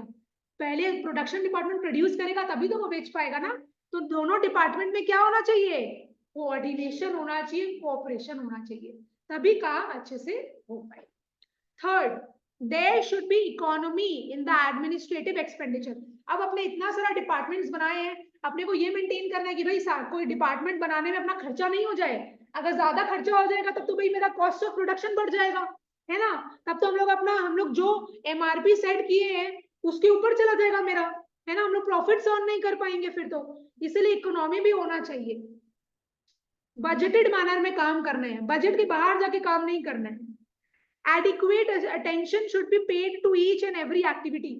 A: पहले प्रोडक्शन डिपार्टमेंट प्रोड्यूस करेगा तभी तो वो बेच पाएगा ना। तो दोनों डिपार्टमेंट में क्या होना चाहिए, कोऑर्डिनेशन होना चाहिए, कोऑपरेशन होना चाहिए, तभी काम अच्छे से हो पाए। Third, there should be economy in the administrative expenditure. अब अपने इतना सारा डिपार्टमेंट्स बनाए हैं, अपने को ये मेंटेन करना है कि भाई कोई डिपार्टमेंट बनाने में अपना खर्चा नहीं हो जाए। अगर ज्यादा खर्चा हो जाएगा तब तो भाई मेरा कॉस्ट ऑफ प्रोडक्शन बढ़ जाएगा, है ना। तब तो हम लोग जो एमआरपी सेट किए हैं उसके ऊपर चला जाएगा मेरा, है ना, हम लोग प्रॉफिट्स अर्न नहीं कर पाएंगे फिर तो। इसलिए इकोनॉमी भी होना चाहिए, बजटेड मैनर में काम करना है, बजट के बाहर जाके काम नहीं करना है। Adequate attention should be paid to each and every activity.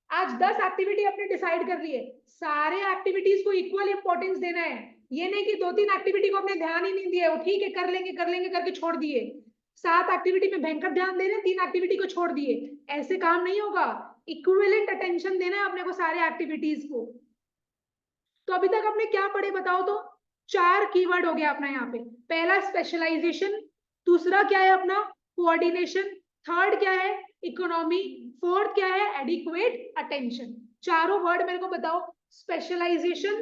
A: आज 10 एक्टिविटी अपने डिसाइड कर लिए, सारे एक्टिविटीज को इक्वल इंपॉर्टेंस देना है। ये नहीं कि 2-3 एक्टिविटी को अपने ध्यान ही नहीं दिया, वो ठीक है कर लेंगे करके छोड़ दिए। 7 एक्टिविटी में भयंकर ध्यान दे रहे हैं, 3 एक्टिविटी को छोड़ दिए, ऐसे काम नहीं होगा। इक्विवेलेंट अटेंशन देना है अपने को सारे एक्टिविटीज को। तो अभी तक अपने क्या पढ़े बताओ तो, 4 कीवर्ड हो गया अपना यहाँ पे। पहला स्पेशलाइजेशन, दूसरा क्या है अपना कोऑर्डिनेशन, थर्ड क्या है इकोनॉमी, फोर्थ क्या है एडिक्वेट अटेंशन। चारों वर्ड मेरे को बताओ, specialization,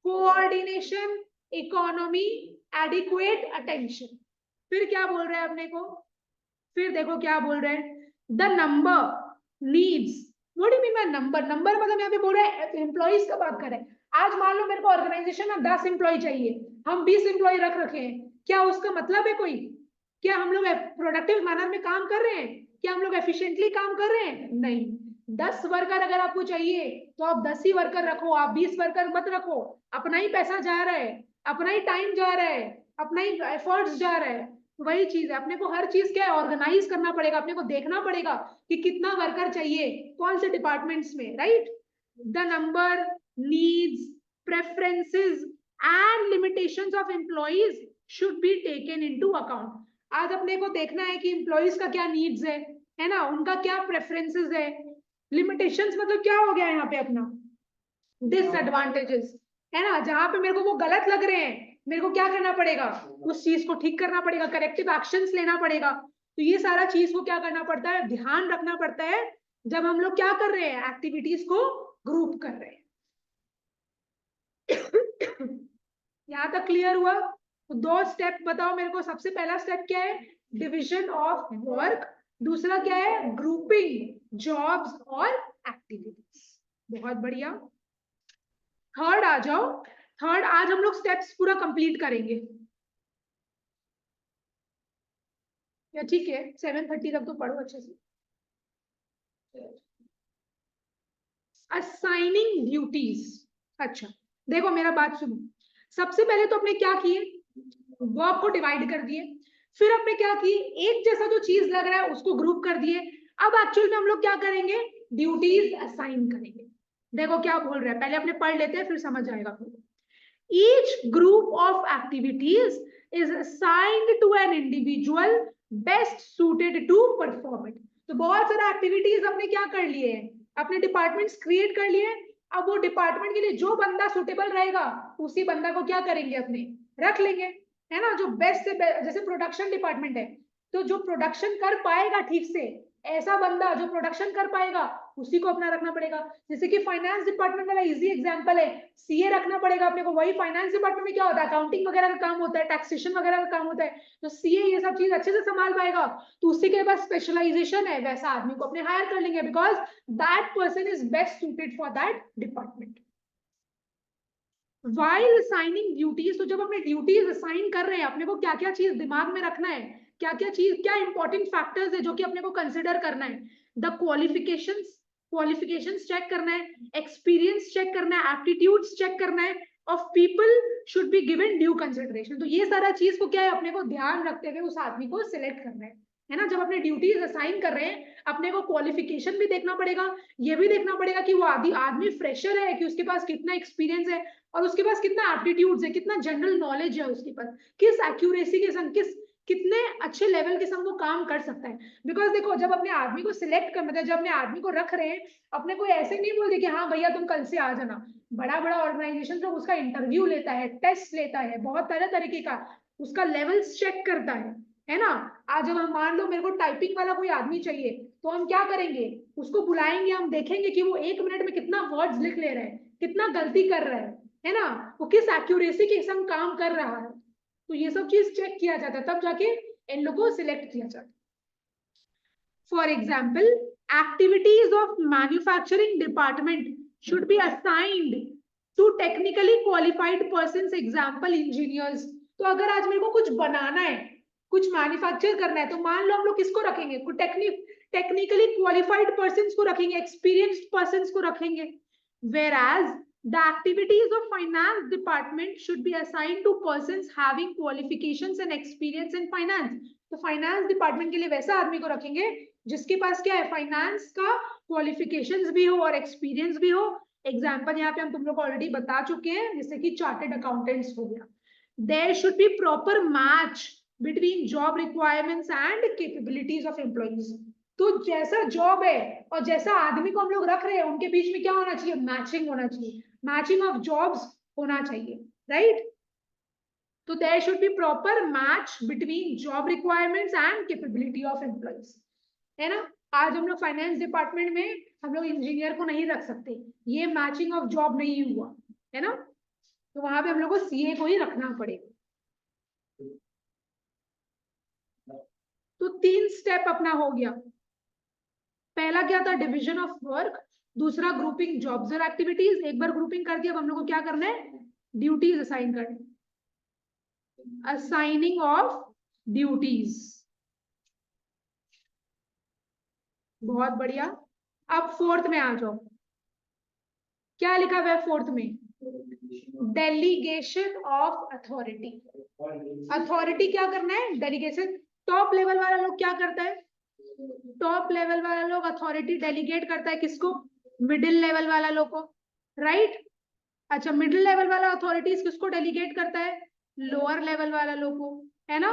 A: coordination, economy, adequate attention. फिर क्या बोल रहे हैं अपने को, फिर देखो क्या बोल रहे हैं, the number needs. What do you mean by number, number मतलब यहाँ पे बोल रहे हैं एम्प्लॉइज का बात कर रहे हैं। आज मान लो मेरे को ऑर्गेनाइजेशन में 10 एम्प्लॉय चाहिए, हम 20 एम्प्लॉय रख रखे हैं, क्या उसका मतलब है कोई, क्या हम लोग प्रोडक्टिव मैनर में काम कर रहे हैं, क्या हम लोग एफिशिएंटली काम कर रहे हैं, नहीं। 10 वर्कर अगर आपको चाहिए तो आप 10 ही वर्कर रखो, आप 20 वर्कर मत रखो। अपना ही पैसा जा रहा है, अपना ही टाइम जा रहा है, अपना ही एफर्ट्स जा रहा है। वही चीज है, अपने को हर चीज क्या है ऑर्गेनाइज करना पड़ेगा, अपने को देखना पड़ेगा कि कितना वर्कर चाहिए कौन से डिपार्टमेंट्स में, right. The number, needs, preferences and limitations of employees should be taken into account। आज अपने को देखना है कि एम्प्लॉइज का क्या नीड्स है ना, उनका क्या प्रेफरेंसेस है। लिमिटेशंस मतलब क्या हो गया यहाँ पे अपना डिसएडवांटेजेस, है ना, जहां पे मेरे को वो गलत लग रहे हैं मेरे को क्या करना पड़ेगा, उस चीज को ठीक करना पड़ेगा, करेक्टिव एक्शंस लेना पड़ेगा। तो ये सारा चीज को क्या करना पड़ता है, ध्यान रखना पड़ता है जब हम लोग क्या कर रहे हैं, एक्टिविटीज को ग्रुप कर रहे हैं। यहाँ तक क्लियर हुआ? तो 2 स्टेप बताओ मेरे को। सबसे पहला स्टेप क्या है? Division of work. दूसरा क्या है? ग्रुपिंग जॉब्स और एक्टिविटीज। बहुत बढ़िया। थर्ड आ जाओ। थर्ड आज हम लोग स्टेप्स पूरा कंप्लीट करेंगे, या ठीक है 7:30 तक तो पढ़ो अच्छे से। Assigning duties. अच्छा देखो मेरा बात सुनो। सबसे पहले तो अपने क्या किए? वर्क को डिवाइड कर दिए। फिर अपने क्या किए? एक जैसा जो चीज लग रहा है उसको ग्रुप कर दिए। अब एक्चुअल में हम लोग क्या करेंगे? ड्यूटीज असाइन करेंगे। देखो क्या बोल रहा है, पहले अपने पढ़ लेते हैं फिर समझ आएगा। Each group of activities is assigned to an individual best suited to perform it. तो बहुत सारा एक्टिविटीज अपने क्या कर लिए हैं? अपने डिपार्टमेंट्स क्रिएट कर लिए हैं। अब वो डिपार्टमेंट के लिए जो बंदा सुटेबल रहेगा उसी बंदा को क्या करेंगे? अपने रख लेंगे, है ना? जो बेस्ट से जैसे प्रोडक्शन डिपार्टमेंट है तो जो प्रोडक्शन कर पाएगा ठीक से, ऐसा बंदा जो प्रोडक्शन कर पाएगा उसी को अपना रखना पड़ेगा। जैसे कि फाइनेंस डिपार्टमेंट वाला इजी एग्जांपल है, सीए रखना पड़ेगा अपने को। वही फाइनेंस डिपार्टमेंट में क्या होता है? अकाउंटिंग वगैरह का काम होता है, टैक्सेशन वगैरह का काम होता है। तो सीए ये सब चीज अच्छे से संभाल पाएगा तो उसी के पास स्पेशलाइजेशन है, वैसा आदमी को अपने हायर कर लेंगे because that person is best suited for that department. While assigning duties, तो जब अपने ड्यूटीज असाइन कर रहे हैं अपने को क्या क्या चीज दिमाग में रखना है, क्या क्या चीज, क्या इंपॉर्टेंट फैक्टर्स है जो कि अपने को कंसिडर करना है? द क्वालिफिकेशंस चेक करना है, एक्सपीरियंस चेक करना है, एप्टीट्यूड्स चेक करना है, of people should be given due consideration. तो ये सारा चीज को क्या है? अपने को ध्यान रखते हुए उस आदमी को सिलेक्ट करना है ना? जब अपने ड्यूटीज असाइन कर रहे हैं अपने को क्वालिफिकेशन भी देखना पड़ेगा, ये भी देखना पड़ेगा कि वो आदमी फ्रेशर है कि उसके पास कितना एक्सपीरियंस है, और उसके पास कितना एप्टीट्यूड्स है, कितना जनरल नॉलेज है उसके पास, किस एक्यूरेसी के संग, कितने अच्छे लेवल के संग वो काम कर सकता है। बिकॉज देखो जब अपने आदमी को सिलेक्ट कर, मतलब जब अपने आदमी को रख रहे हैं अपने को ऐसे नहीं बोलते कि हाँ भैया तुम कल से आ जाना। बड़ा बड़ा ऑर्गेनाइजेशन तो उसका इंटरव्यू लेता है, टेस्ट लेता है, बहुत तरह तरीके का उसका लेवल्स चेक करता है ना? आज जब हम मान लो मेरे को टाइपिंग वाला कोई आदमी चाहिए तो हम क्या करेंगे? उसको बुलाएंगे, हम देखेंगे कि वो 1 मिनट में कितना वर्ड्स लिख ले रहा है, कितना गलती कर रहा है ना? वो किस एक्यूरेसी के संग काम कर रहा है। तो ये सब चीज चेक किया जाता है, तब जाके इन लोगों को सिलेक्ट किया जाता है। For example activities of manufacturing department should be assigned to technically qualified person, example engineers. तो अगर आज मेरे को कुछ बनाना है, कुछ मैन्युफैक्चर करना है, तो मान लो हम लोग किसको रखेंगे? टेक्निकली क्वालिफाइड पर्सन को रखेंगे, एक्सपीरियंस्ड पर्सन को रखेंगे। Whereas the activities of finance department should be assigned to persons having qualifications and experience in finance. तो फाइनेंस डिपार्टमेंट के लिए वैसा आदमी को रखेंगे जिसके पास क्या है? फाइनेंस का क्वालिफिकेशंस भी हो और एक्सपीरियंस भी हो। एग्जाम्पल यहाँ पे हम तुम लोग ऑलरेडी बता चुके हैं, जैसे कि चार्टेड अकाउंटेंट्स हो गया। There should be proper match between job requirements and capabilities of employees. तो जैसा जॉब है और जैसा आदमी को हम लोग रख रहे हैं उनके बीच में क्या होना चाहिए? मैचिंग होना चाहिए, मैचिंग ऑफ जॉब्स होना चाहिए, राइट? तो there should be proper match between job requirements and capability of employees, है ना? आज हम लोग फाइनेंस डिपार्टमेंट में हम लोग इंजीनियर को नहीं रख सकते, ये मैचिंग ऑफ जॉब नहीं हुआ, है ना? तो वहां पे हम लोग को सीए को ही रखना पड़ेगा। तो 3 स्टेप अपना हो गया। पहला क्या था? Division of work. दूसरा ग्रुपिंग जॉब्स और एक्टिविटीज। एक बार ग्रुपिंग कर दिया अब हम लोग को क्या करना है? ड्यूटीज असाइन करनी, असाइनिंग ऑफ ड्यूटीज। बहुत बढ़िया। अब फोर्थ में आ जाओ। क्या लिखा हुआ है फोर्थ में? Delegation of authority. अथॉरिटी क्या करना है? डेलीगेशन। टॉप लेवल वाला लोग क्या करता है? टॉप लेवल वाला लोग अथॉरिटी डेलीगेट करता है किसको? मिडिल लेवल वाला लोग को, राइट? अच्छा मिडिल लेवल वाला अथॉरिटीज किसको डेलीगेट करता है? लोअर लेवल वाला लोग को, है ना?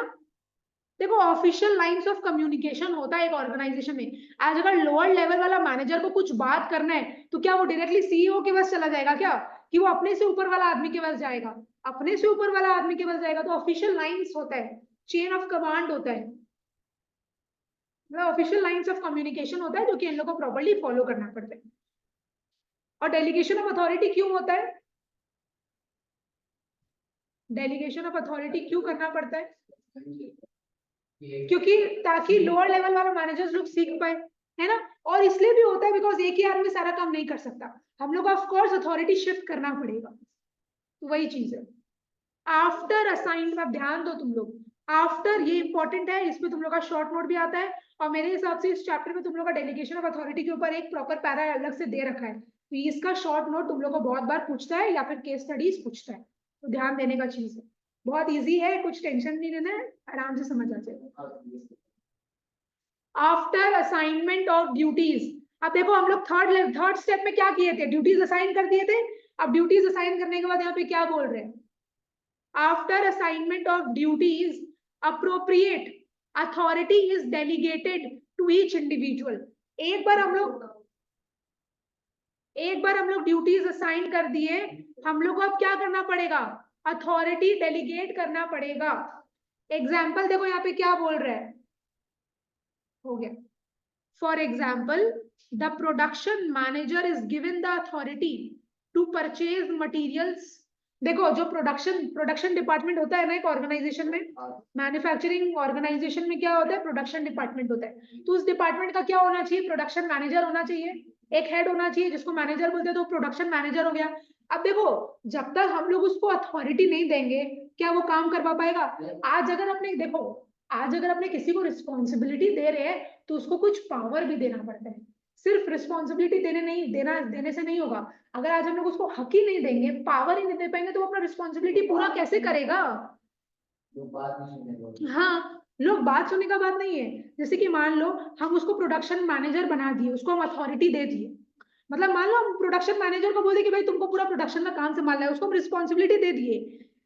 A: देखो ऑफिशियल लाइंस ऑफ कम्युनिकेशन होता है एक ऑर्गेनाइजेशन में। आज अगर लोअर लेवल वाला मैनेजर को कुछ बात करना है तो क्या वो डायरेक्टली सीईओ के पास चला जाएगा क्या? कि वो अपने से ऊपर वाला आदमी के पास जाएगा? अपने से ऊपर वाला आदमी के पास जाएगा। तो ऑफिशियल लाइंस होता है, चेन ऑफ कमांड होता है, ऑफिशियल लाइंस ऑफ कम्युनिकेशन होता है जो कि इन लोगों को प्रॉपर्ली फॉलो करना पड़ता है। और डेलीगेशन ऑफ अथॉरिटी क्यों होता है? डेलीगेशन ऑफ अथॉरिटी क्यों करना पड़ता है? क्योंकि ताकि लोअर लेवल वाला मैनेजर्स लोग सीख पाए, है ना। और इसलिए भी होता है बिकॉज एक ही आदमी सारा काम नहीं कर सकता, हम लोग ऑफ कोर्स अथॉरिटी शिफ्ट करना पड़ेगा, तो वही चीज है। आफ्टर असाइनमेंट, आप ध्यान दो तुम लोग, आफ्टर, ये इंपॉर्टेंट है, इसमें तुम लोग का शॉर्ट नोट भी आता है, और मेरे हिसाब से इस चैप्टर में तुम लोग का डेलीगेशन ऑफ अथॉरिटी के ऊपर एक प्रॉपर पैरा अलग से दे रखा है, तो इसका शॉर्ट नोट तुम लोग को बहुत बार पूछता है या फिर केस स्टडीज पूछता है, तो ध्यान देने का चीज है। बहुत इजी है, कुछ टेंशन नहीं लेना है, आराम से समझ आ जाएगा। आफ्टर असाइनमेंट ऑफ ड्यूटीज, अब देखो हम लोग थर्ड स्टेप में क्या किए थे, ड्यूटीज असाइन कर दिए थे। अब ड्यूटीज असाइन करने के बाद यहाँ पे क्या बोल रहे हैं, after assignment of duties appropriate authority is delegated to each individual। एक बार हम लोग ड्यूटीज असाइन कर दिए, हम लोग को अब क्या करना पड़ेगा, अथॉरिटी डेलीगेट करना पड़ेगा। एग्जाम्पल देखो यहाँ पे क्या बोल रहा है, हो गया। For example, the production manager is given the authority to purchase materials. देखो जो प्रोडक्शन डिपार्टमेंट होता है ना एक ऑर्गेनाइजेशन में, मैन्युफैक्चरिंग ऑर्गेनाइजेशन में क्या होता है, प्रोडक्शन डिपार्टमेंट होता है, तो उस डिपार्टमेंट का क्या होना चाहिए, प्रोडक्शन मैनेजर होना चाहिए, एक हेड होना चाहिए जिसको मैनेजर बोलते हैं, तो प्रोडक्शन मैनेजर हो गया। अब देखो जब तक हम लोग उसको अथॉरिटी नहीं देंगे क्या वो काम कर पाएगा? आज अगर अपने किसी को रिस्पॉन्सिबिलिटी दे रहे हैं तो उसको कुछ पावर भी देना पड़ता है, सिर्फ रिस्पॉन्सिबिलिटी देने से नहीं होगा। अगर आज हम लोग उसको हक ही नहीं देंगे, पावर ही नहीं दे पाएंगे, तो वो अपना रिस्पॉन्सिबिलिटी पूरा कैसे करेगा? हाँ, लोग बात सुनने का बात नहीं है। जैसे कि मान लो हम उसको प्रोडक्शन मैनेजर बना दिए, उसको हम अथॉरिटी दे दिए, मतलब मान लो हम प्रोडक्शन मैनेजर को बोले कि भाई तुमको पूरा प्रोडक्शन का काम संभालना है, उसको हम रिस्पॉन्सिबिलिटी दे दिए,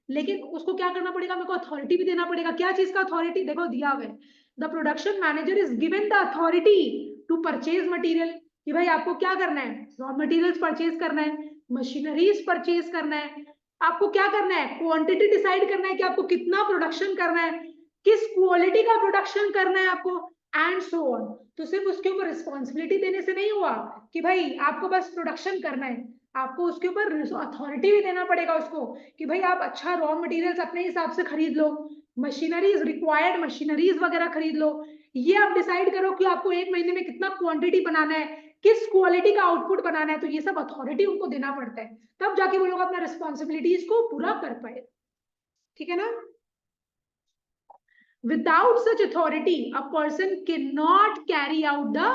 A: लेकिन उसको क्या करना पड़ेगा, मेरे को अथॉरिटी भी देना पड़ेगा। क्या चीज का अथॉरिटी? देखो दिया हुआ है, the production manager is given the authority to purchase material, कि भाई आपको क्या करना है, रॉ मटीरियल्स परचेज करना है, मशीनरीज परचेज करना है, आपको क्या करना है, क्वांटिटी डिसाइड करना है कि आपको कितना प्रोडक्शन करना है, किस क्वालिटी का प्रोडक्शन करना है आपको, एंड सो ऑन। तो सिर्फ उसके ऊपर रिस्पॉन्सिबिलिटी देने से नहीं हुआ कि भाई आपको बस प्रोडक्शन करना है, आपको उसके ऊपर अथॉरिटी भी देना पड़ेगा उसको कि भाई आप अच्छा रॉ मटेरियल्स अपने हिसाब से खरीद लो, मशीनरीज, रिक्वायर्ड मशीनरीज वगैरह खरीद लो, ये आप डिसाइड करो कि आपको एक महीने में कितना क्वांटिटी बनाना है, किस क्वालिटी का आउटपुट बनाना है, तो ये सब अथॉरिटी उनको देना पड़ता है, तब जाके वो लोग अपना रिस्पॉन्सिबिलिटीज को पूरा कर पाए, ठीक है ना। Without such authority, a person cannot carry out the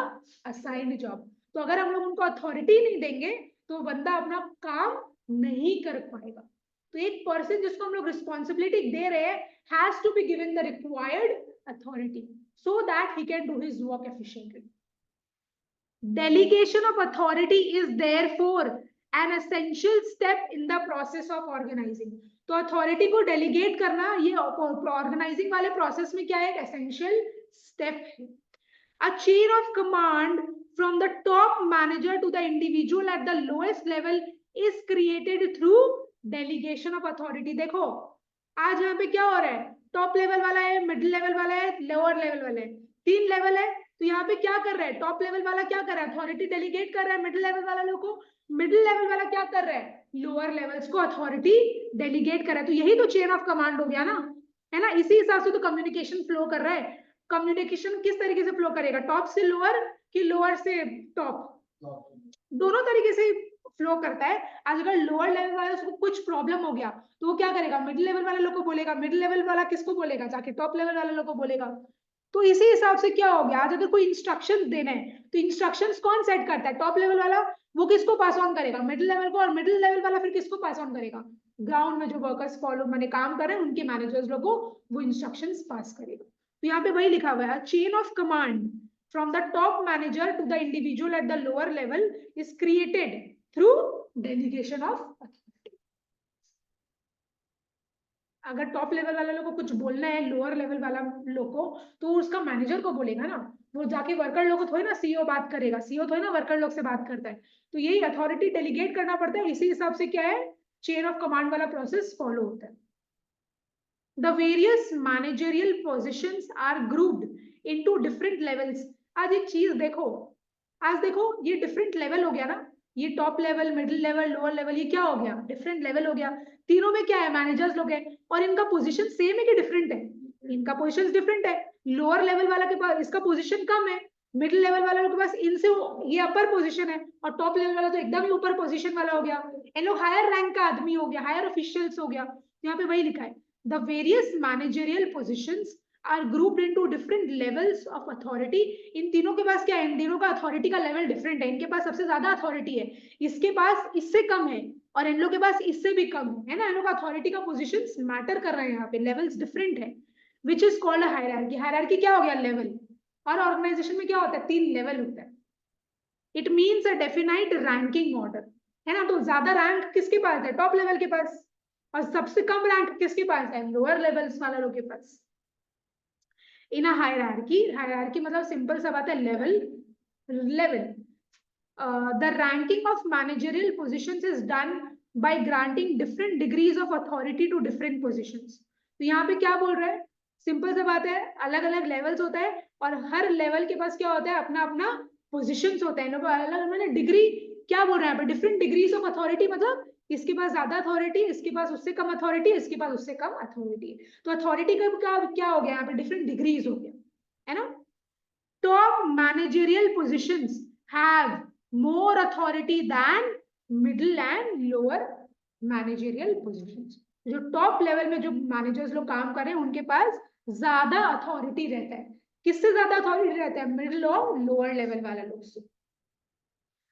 A: assigned job। तो अगर हम लोग उनको अथॉरिटी नहीं देंगे तो बंदा अपना काम नहीं कर पाएगा। तो एक पर्सन जिसको हम लोग रिस्पॉन्सिबिलिटी दे रहे हैं has to be given the required authority so that he can do his work efficiently। Delegation of authority is therefore an essential step in the process of organizing। तो अथॉरिटी को delegate करना ये organising वाले process में क्या है, एक essential step है। A chain of command from the top manager to the individual at the lowest level is created through delegation of authority. देखो आज यहाँ पे क्या हो रहा है, टॉप लेवल वाला है, मिडिल लेवल वाला है, लोअर लेवल वाला है, 3 लेवल है। तो यहाँ पे क्या कर रहा है, टॉप लेवल वाला क्या कर रहा है, अथॉरिटी डेलीगेट कर रहा है मिडिल लेवल वाला लोग को, मिडिल लेवल वाला क्या कर रहा है, लोअर लेवल्स को अथॉरिटी डेलीगेट कर रहा है। तो यही तो चेन ऑफ कमांड हो गया ना, है ना। इसी हिसाब से तो कम्युनिकेशन फ्लो कर रहा है। कम्युनिकेशन किस तरीके से फ्लो करेगा, टॉप से लोअर कि लोअर से टॉप, दोनों तरीके से फ्लो करता है। आज अगर लोअर लेवल वाला उसको कुछ प्रॉब्लम हो गया तो वो क्या करेगा, मिडिल लेवल वाले लोग को बोलेगा, मिडिल लेवल वाला किसको बोलेगा, जाके टॉप लेवल वाले लोग को बोलेगा। तो इसी हिसाब से क्या हो गया, आज अगर कोई इंस्ट्रक्शंस देना है तो इंस्ट्रक्शंस कौन सेट करता है, टॉप लेवल वाला, वो किसको पास ऑन करेगा, मिडिल लेवल को, और मिडिल लेवल वाला फिर किसको पास ऑन करेगा, ग्राउंड में जो वर्कर्स फॉलो मैंने काम कर रहे हैं उनके मैनेजर्स लोग को वो इंस्ट्रक्शंस पास करेगा। तो यहाँ पे वही लिखा हुआ है, chain of command from the top manager to the individual at the lower level is created through delegation of authority। अगर टॉप लेवल वाले लोग को कुछ बोलना है लोअर लेवल वाला लोग को, तो उसका मैनेजर को बोलेगा ना, वो जाके वर्कर लोग को थोड़ी ना सीईओ बात करेगा, सीईओ थोड़ी ना वर्कर लोग से बात करता है। तो यही अथॉरिटी डेलीगेट करना पड़ता है, इसी हिसाब से क्या है, चेन ऑफ कमांड वाला प्रोसेस फॉलो होता है। The various managerial positions are grouped into different levels। आज एक चीज देखो, आज देखो ये डिफरेंट लेवल हो गया ना, ये top level, middle level, lower level, ये क्या हो गया, डिफरेंट लेवल हो गया। तीनों में क्या है, मैनेजर्स लोग हैं, और इनका पोजीशन सेम है कि डिफरेंट है? इनका पोजीशन डिफरेंट है। लोअर लेवल वाला के पास इसका पोजीशन कम है, मिडिल लेवल वाला के पास इनसे ये अपर पोजीशन है, और टॉप लेवल वाला तो एकदम ही ऊपर पोजीशन वाला हो गया। ये लोग हायर रैंक का आदमी हो गया, हायर ऑफिशियल्स हो गया। यहाँ पे वही लिखा है, the various managerial positions are grouped into different levels of authority. इन तीनों के पास क्या है, इन तीनों का अथॉरिटी का लेवल डिफरेंट है। इनके पास सबसे ज्यादा अथॉरिटी है, इसके पास इससे कम है, और इन लोग के पास इससे भी कम है ना। इन लोग का अथॉरिटी का पोजीशंस मैटर कर रहे हैं, यहाँ पे लेवल्स डिफरेंट है, which is called hierarchy. Hierarchy क्या हो गया, लेवल। और ऑर्गेनाइजेशन में क्या होता है, 3 लेवल होता है। It means a definite ranking order, है ना। तो ज्यादा रैंक किसके पास है, टॉप लेवल के पास, और सबसे कम रैंक किसके पास है, लोअर लेवल्स वाले लोग के पास। इन अ हायरार्की मतलब सिंपल सा बात है, level the ranking of managerial positions is done by granting different degrees of authority to different positions। तो यहाँ पे क्या बोल रहा है, सिंपल सा बात है, अलग अलग लेवल्स होता है, और हर लेवल के पास क्या होता है, अपना अपना पोजीशंस होता है। अलग अलग डिग्री क्या बोल रहे हैं यहाँ पे, डिफरेंट डिग्रीज ऑफ अथॉरिटी, मतलब इसके पास ज्यादा अथॉरिटी, इसके पास उससे कम अथॉरिटी, इसके पास उससे कम अथॉरिटी। तो अथॉरिटी का क्या हो गया यहाँ पे, डिफरेंट डिग्रीज हो गया, है ना। Top managerial positions have more authority than middle and lower managerial positions. जो टॉप लेवल में जो मैनेजर्स लोग काम कर रहे हैं, उनके पास ज्यादा अथॉरिटी रहता है। किससे ज्यादा अथॉरिटी रहता है, मिडिल और लोअर लेवल वाला लोग से।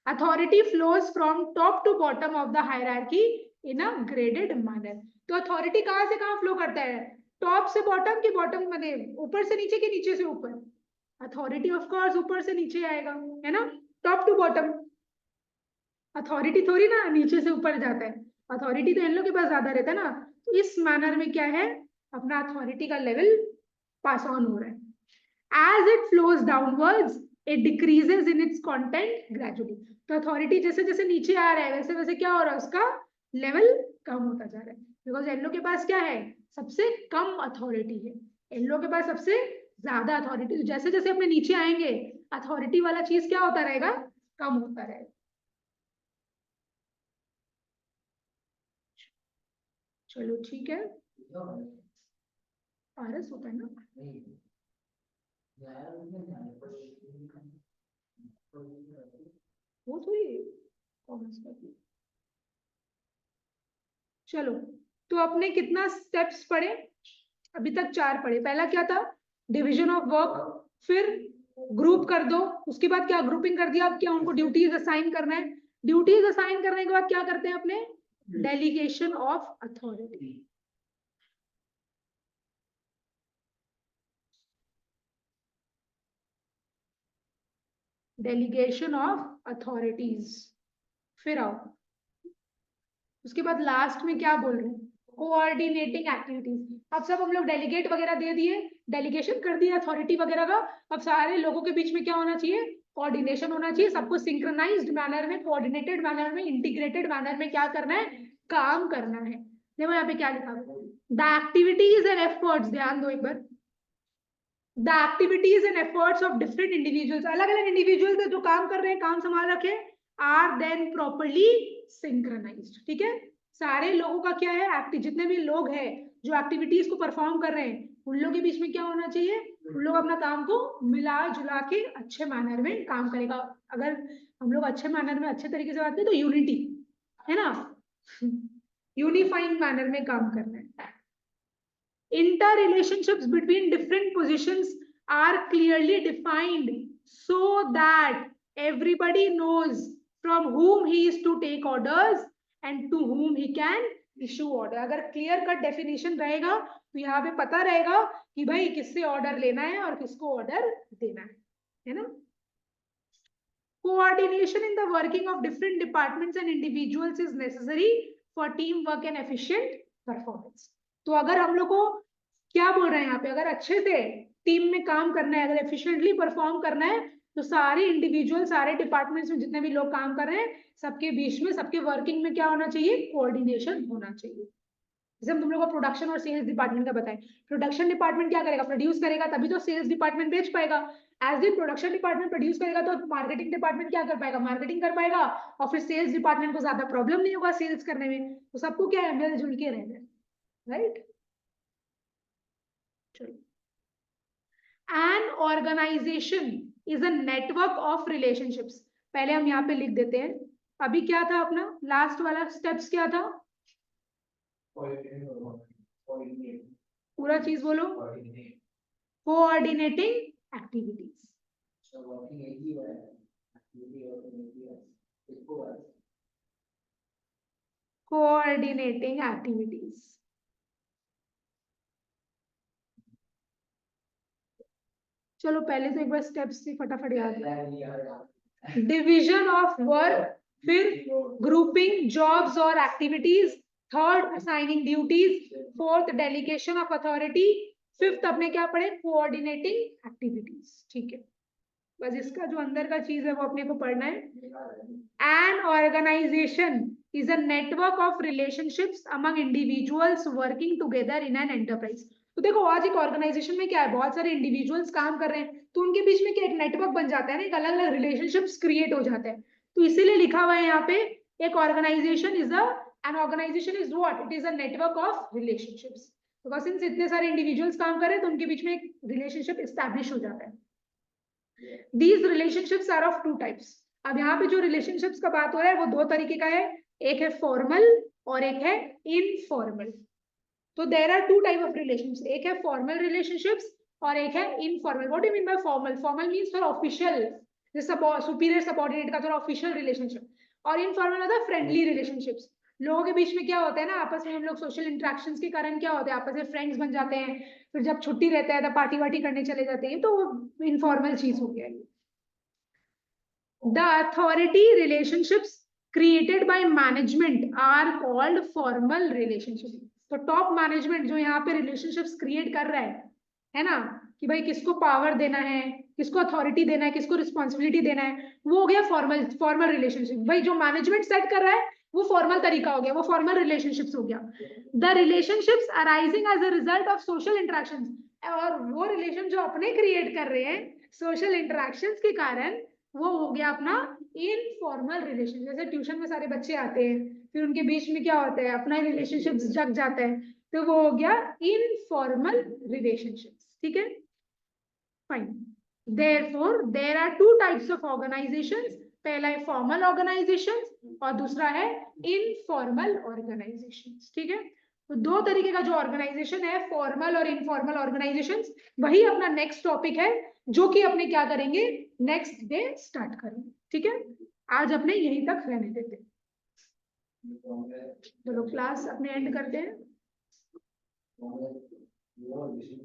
A: Authority flows from top to bottom of the hierarchy in a graded manner। तो अथॉरिटी कहाँ से कहाँ फ्लो करता है, टॉप से बॉटम की बॉटम, मतलब ऊपर से नीचे के नीचे से ऊपर। अथॉरिटी ऑफ कोर्स ऊपर से नीचे आएगा, है ना, टॉप टू बॉटम। अथॉरिटी थोड़ी ना नीचे से ऊपर जाता है, अथॉरिटी तो इन लोग के पास ज्यादा रहता है ना। तो इस मैनर में क्या है, अपना अथॉरिटी का लेवल पास ऑन हो रहा है। As it flows downwards it decreases in its content gradually. तो अथॉरिटी जैसे जैसे नीचे आ रहा है, वैसे वैसे क्या हो रहा है, उसका लेवल कम होता जा रहा है। बिकॉज इन लोग के पास क्या है, सबसे कम अथॉरिटी है, इन लोग के पास सबसे ज्यादा अथॉरिटी। तो जैसे जैसे अपने नीचे आएंगे, अथॉरिटी वाला चीज क्या होता रहेगा, कम होता रहेगा। चलो ठीक है, पारस होता है ना, वो थोड़ी कॉमर्स का। चलो, तो आपने कितना स्टेप्स पढ़े, अभी तक 4 पढ़े। पहला क्या था, डिवीजन ऑफ वर्क, फिर ग्रुप कर दो, उसके बाद क्या, ग्रुपिंग कर दिया, अब क्या उनको ड्यूटीज असाइन करना है। ड्यूटीज असाइन करने के बाद क्या करते हैं अपने, delegation of authority. Delegation of authorities, फिर आओ उसके बाद लास्ट में क्या बोल रहे हैं, कोऑर्डिनेटिंग एक्टिविटीज। अब सब हम लोग डेलीगेट वगैरह दे दिए, डेलीगेशन कर दिया अथॉरिटी वगैरह का। अब सारे लोगों के बीच में क्या होना चाहिए, कोऑर्डिनेशन होना चाहिए, सबको सिंक्रोनाइज्ड मैनर में, कोऑर्डिनेटेड मैनर में, इंटीग्रेटेड मैनर में क्या करना है, काम करना है। देखो यहाँ पे क्या लिखा है, द एक्टिविटीज एंड एफर्ट्स, ध्यान दो एक बार, the activities and efforts of different individuals, अलग अलग इंडिविजुअल्स जो काम कर रहे हैं, काम संभाल रखे, आर देन प्रॉपर्ली सिंक्रोनाइज्ड। ठीक है, सारे लोगों का क्या है, जितने भी लोग हैं जो एक्टिविटीज को परफॉर्म कर रहे हैं, उन लोगों के बीच में क्या होना चाहिए, उन लोग अपना काम को मिला जुला के अच्छे मैनर में काम करेगा। अगर हम लोग अच्छे मैनर में अच्छे तरीके से बात करें तो यूनिटी, है ना, यूनिफाइंग मैनर में काम करना है। Interrelationships between different positions are clearly defined so that everybody knows from whom he is to take orders and to whom he can issue order। अगर clear cut definition रहेगा तो यहाँ पे पता रहेगा कि भाई किससे order लेना है और किसको order देना है ना। Coordination in the working of different departments and individuals is necessary for teamwork and efficient performance। तो अगर हम लोग को क्या बोल रहे हैं यहाँ पे, अगर अच्छे से टीम में काम करना है, अगर एफिशिएंटली परफॉर्म करना है, तो सारे इंडिविजुअल, सारे डिपार्टमेंट्स में जितने भी लोग काम कर रहे हैं, सबके बीच में, सबके वर्किंग में क्या होना चाहिए, कोऑर्डिनेशन होना चाहिए। जैसे हम तुम लोगों को प्रोडक्शन और सेल्स डिपार्टमेंट का बताएं, प्रोडक्शन डिपार्टमेंट क्या करेगा, प्रोड्यूस करेगा, तभी तो सेल्स डिपार्टमेंट बेच पाएगा। As in production department produce करेगा तो मार्केटिंग डिपार्टमेंट क्या कर पाएगा, मार्केटिंग कर पाएगा, और फिर सेल्स डिपार्टमेंट को ज्यादा प्रॉब्लम नहीं होगा सेल्स करने में। तो सबको क्या है, मिलजुल के रहना है, right. An organization is a network of relationships. पहले हम यहाँ पे लिख देते हैं, अभी क्या था अपना लास्ट वाला स्टेप्स क्या था, पूरा चीज बोलो, कोऑर्डिनेटिंग एक्टिविटीज, कोऑर्डिनेटिंग एक्टिविटीज। चलो पहले तो एक बार स्टेप्स से फटाफट याद। डिविजन ऑफ वर्क, फिर ग्रुपिंग जॉब्स और activities, third assigning duties, fourth delegation of authority, fifth अपने क्या पढ़े, कोऑर्डिनेटिंग एक्टिविटीज। ठीक है, बस इसका जो अंदर का चीज है वो अपने को पढ़ना है। An organization is a network of relationships among individuals working together in an enterprise. तो देखो आज एक ऑर्गेनाइजेशन में क्या है, बहुत सारे इंडिविजुअल्स काम कर रहे हैं, तो उनके बीच में क्या एक नेटवर्क बन जाता है ना, एक अलग अलग रिलेशनशिप्स क्रिएट हो जाते हैं। तो इसीलिए लिखा हुआ है यहाँ पे, एक organization is an organization is what, it is a network of relationships. तो बस सिंस इतने सारे इंडिविजुअल्स काम कर रहे हैं तो उनके बीच में एक रिलेशनशिप एस्टैब्लिश हो जाता है। These relationships are of two types. अब यहाँ पे जो रिलेशनशिप्स का बात हो रहा है वो दो तरीके का है, एक है फॉर्मल और एक है इनफॉर्मल। तो there are two type of relationships, एक है फॉर्मल रिलेशनशिप्स और एक है informal. What do you mean by formal, formal means for official, जैसे सुपीरियर सबऑर्डिनेट का थोड़ा ऑफिशियल रिलेशनशिप, और इनफॉर्मल होता है फ्रेंडली रिलेशनशिप्स। लोगों के बीच में क्या होता है ना, आपस में हम लोग सोशल इंटरेक्शंस के कारण क्या होता है, आपस में फ्रेंड्स बन जाते हैं, फिर जब छुट्टी रहता है तब पार्टी वार्टी करने चले जाते हैं, तो इनफॉर्मल चीज हो गया। The authority relationships created by management are called formal relationships. तो टॉप मैनेजमेंट जो यहाँ पे रिलेशनशिप्स क्रिएट कर रहा है ना, कि भाई किसको पावर देना है, किसको अथॉरिटी देना है, किसको रिस्पॉन्सिबिलिटी देना है, वो हो गया फॉर्मल फॉर्मल रिलेशनशिप। भाई जो मैनेजमेंट सेट कर रहा है वो फॉर्मल तरीका हो गया, वो फॉर्मल रिलेशनशिप्स हो गया। The relationships arising as a result of social interaction, और वो रिलेशन जो अपने क्रिएट कर रहे हैं सोशल इंटरेक्शंस के कारण, वो हो गया अपना इनफॉर्मल रिलेशन। जैसे ट्यूशन में सारे बच्चे आते हैं, फिर उनके बीच में क्या होता है, अपना रिलेशनशिप जग जाता है, तो वो हो गया इनफॉर्मल रिलेशनशिप। ठीक है, fine. Therefore there are two types of organizations, पहला है फॉर्मल ऑर्गेनाइजेशंस और दूसरा है इनफॉर्मल ऑर्गेनाइजेशंस। ठीक है, तो दो तरीके का जो ऑर्गेनाइजेशन है, फॉर्मल और इनफॉर्मल ऑर्गेनाइजेशंस, वही अपना नेक्स्ट टॉपिक है जो कि अपने क्या करेंगे, नेक्स्ट डे स्टार्ट करेंगे। ठीक है, आज अपने यहीं तक रहने देते हैं। चलो क्लास अपने एंड करते हैं।